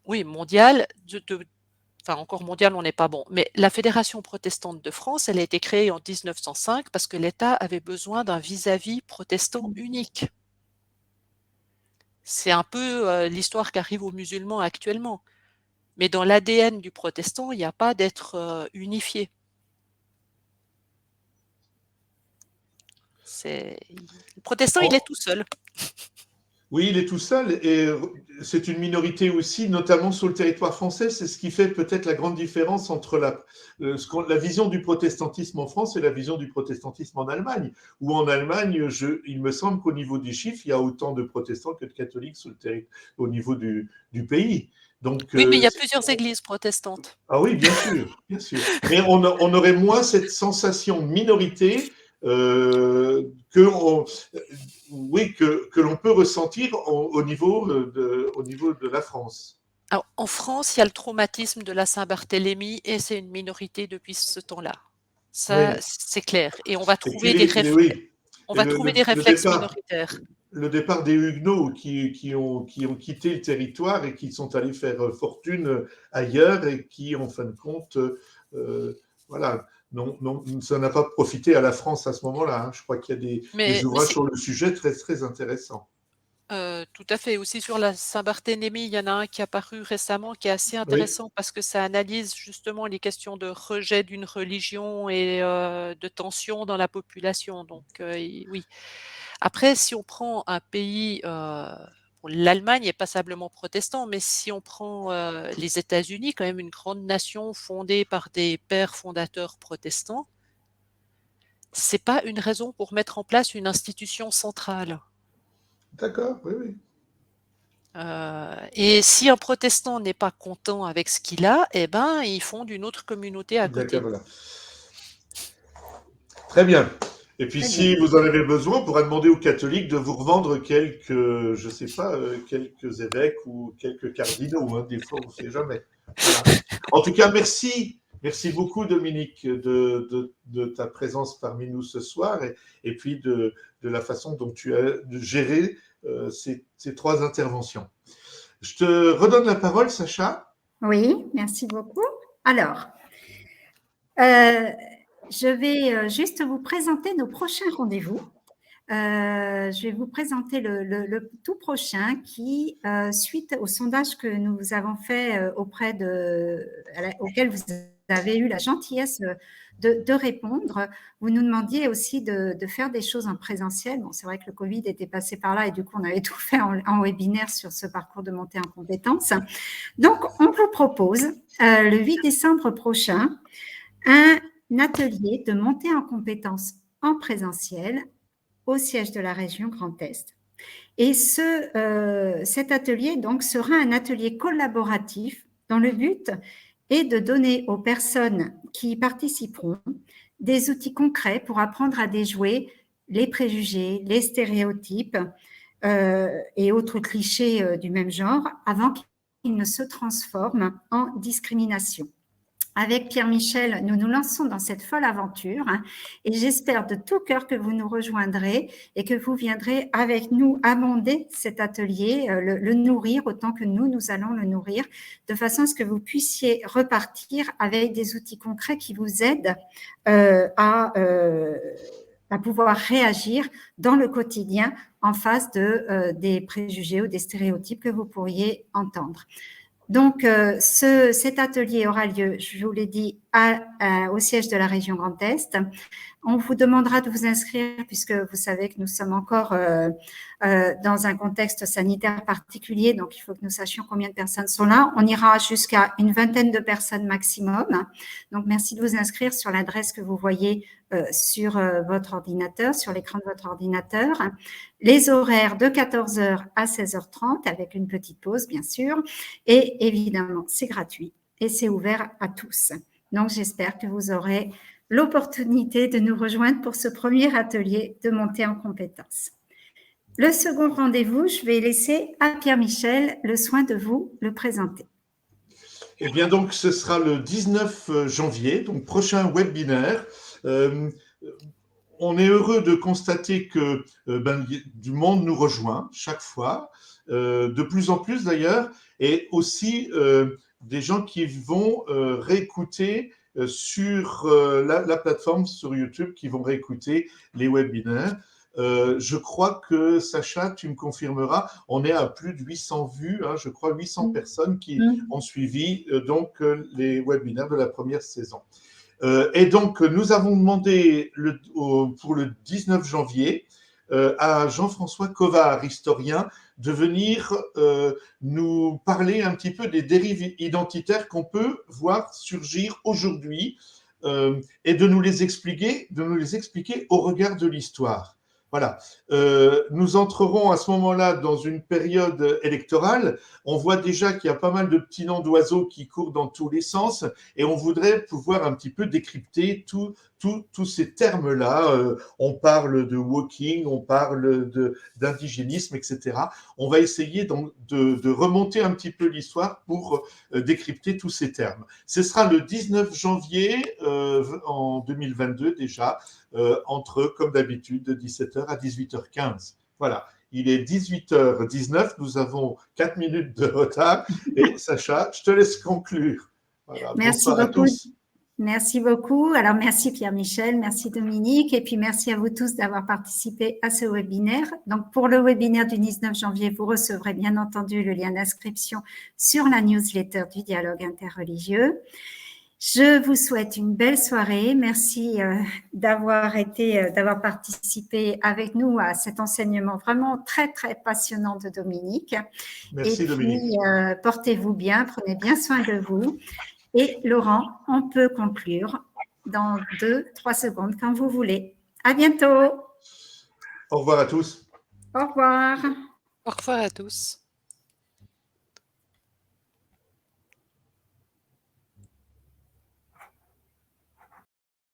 mondial, enfin encore mondial, on n'est pas bon. Mais la Fédération protestante de France, elle a été créée en 1905 parce que l'État avait besoin d'un vis-à-vis protestant unique. C'est un peu l'histoire qu'arrive aux musulmans actuellement. Mais dans l'ADN du protestant, il n'y a pas d'être unifié. Le protestant, il est tout seul.
Oui, il est tout seul et c'est une minorité aussi, notamment sur le territoire français. C'est ce qui fait peut-être la grande différence entre la vision du protestantisme en France et la vision du protestantisme en Allemagne. Où en Allemagne, il me semble qu'au niveau des chiffres, il y a autant de protestants que de catholiques au niveau du pays. Donc,
oui, mais il y a plusieurs églises protestantes.
Ah oui, bien sûr, bien sûr. Mais on aurait moins cette sensation de minorité que l'on peut ressentir au niveau de la France.
Alors, en France, il y a le traumatisme de la Saint-Barthélemy et c'est une minorité depuis ce temps-là. Ça, c'est clair. Et on va trouver des réflexes minoritaires.
Le départ des Huguenots qui ont quitté le territoire et qui sont allés faire fortune ailleurs et qui, en fin de compte, voilà, non, ça n'a pas profité à la France à ce moment-là. Hein. Je crois qu'il y a des ouvrages sur le sujet très, très intéressants.
Tout à fait. Aussi sur la Saint-Barthélemy, il y en a un qui est apparu récemment qui est assez intéressant parce que ça analyse justement les questions de rejet d'une religion et de tension dans la population. Donc oui. Après, si on prend un pays, l'Allemagne est passablement protestant, mais si on prend les États-Unis, quand même une grande nation fondée par des pères fondateurs protestants, c'est pas une raison pour mettre en place une institution centrale.
D'accord, oui.
Et si un protestant n'est pas content avec ce qu'il a, eh ben, ils fonde une autre communauté à côté.
Voilà. Très bien. Et puis, si vous en avez besoin, on pourra demander aux catholiques de vous revendre quelques évêques ou quelques cardinaux. Hein. Des fois, on ne sait jamais. Voilà. En tout cas, merci. Merci beaucoup, Dominique, de ta présence parmi nous ce soir et puis de la façon dont tu as géré ces 3 interventions. Je te redonne la parole, Sacha.
Oui, merci beaucoup. Alors, je vais juste vous présenter nos prochains rendez-vous. Je vais vous présenter le tout prochain qui, suite au sondage que nous avons fait auquel vous avez eu la gentillesse de répondre, vous nous demandiez aussi de faire des choses en présentiel. Bon, c'est vrai que le Covid était passé par là et du coup, on avait tout fait en webinaire sur ce parcours de montée en compétences. Donc, on vous propose le 8 décembre prochain un atelier de montée en compétences en présentiel au siège de la région Grand Est. Et cet atelier donc sera un atelier collaboratif dont le but est de donner aux personnes qui y participeront des outils concrets pour apprendre à déjouer les préjugés, les stéréotypes et autres clichés du même genre avant qu'ils ne se transforment en discrimination. Avec Pierre-Michel, nous nous lançons dans cette folle aventure et j'espère de tout cœur que vous nous rejoindrez et que vous viendrez avec nous amender cet atelier, le nourrir autant que nous allons le nourrir, de façon à ce que vous puissiez repartir avec des outils concrets qui vous aident à pouvoir réagir dans le quotidien en face des préjugés ou des stéréotypes que vous pourriez entendre. Donc, cet atelier aura lieu, je vous l'ai dit, au siège de la région Grand Est. On vous demandera de vous inscrire puisque vous savez que nous sommes encore dans un contexte sanitaire particulier, donc il faut que nous sachions combien de personnes sont là. On ira jusqu'à une vingtaine de personnes maximum. Donc, merci de vous inscrire sur l'adresse que vous voyez sur votre ordinateur, sur l'écran de votre ordinateur. Les horaires de 14h à 16h30 avec une petite pause, bien sûr. Et évidemment, c'est gratuit et c'est ouvert à tous. Donc, j'espère que vous aurez l'opportunité de nous rejoindre pour ce premier atelier de montée en compétences. Le second rendez-vous, je vais laisser à Pierre-Michel le soin de vous le présenter.
Eh bien, donc, ce sera le 19 janvier, donc prochain webinaire. On est heureux de constater que du monde nous rejoint chaque fois, de plus en plus d'ailleurs, et aussi des gens qui vont réécouter sur la plateforme sur YouTube, qui vont réécouter les webinaires. Je crois que, Sacha, tu me confirmeras, on est à plus de 800 vues, je crois 800 personnes qui ont suivi donc les webinaires de la première saison. Et donc, nous avons demandé pour le 19 janvier à Jean-François Covard, historien, de venir nous parler un petit peu des dérives identitaires qu'on peut voir surgir aujourd'hui et de nous les expliquer au regard de l'histoire. Voilà. Nous entrerons à ce moment-là dans une période électorale. On voit déjà qu'il y a pas mal de petits noms d'oiseaux qui courent dans tous les sens et on voudrait pouvoir un petit peu décrypter tous ces termes-là. On parle de woking, on parle d'indigénisme, etc. On va essayer donc de remonter un petit peu l'histoire pour décrypter tous ces termes. Ce sera le 19 janvier en 2022 déjà, comme d'habitude, de 17h à 18h15. Voilà. Il est 18h19, nous avons 4 minutes de retard. Et Sacha, je te laisse conclure. Voilà.
Merci
Bonsoir
beaucoup.
À tous.
Merci beaucoup. Alors, merci Pierre-Michel, merci Dominique, et puis merci à vous tous d'avoir participé à ce webinaire. Donc, pour le webinaire du 19 janvier, vous recevrez bien entendu le lien d'inscription sur la newsletter du dialogue interreligieux. Je vous souhaite une belle soirée. Merci d'avoir participé avec nous à cet enseignement vraiment très, très passionnant de Dominique.
Merci,
et
Dominique.
Puis, portez-vous bien, prenez bien soin de vous. Et Laurent, on peut conclure dans 2-3 secondes quand vous voulez. À bientôt.
Au revoir à tous.
Au revoir.
Au revoir à tous.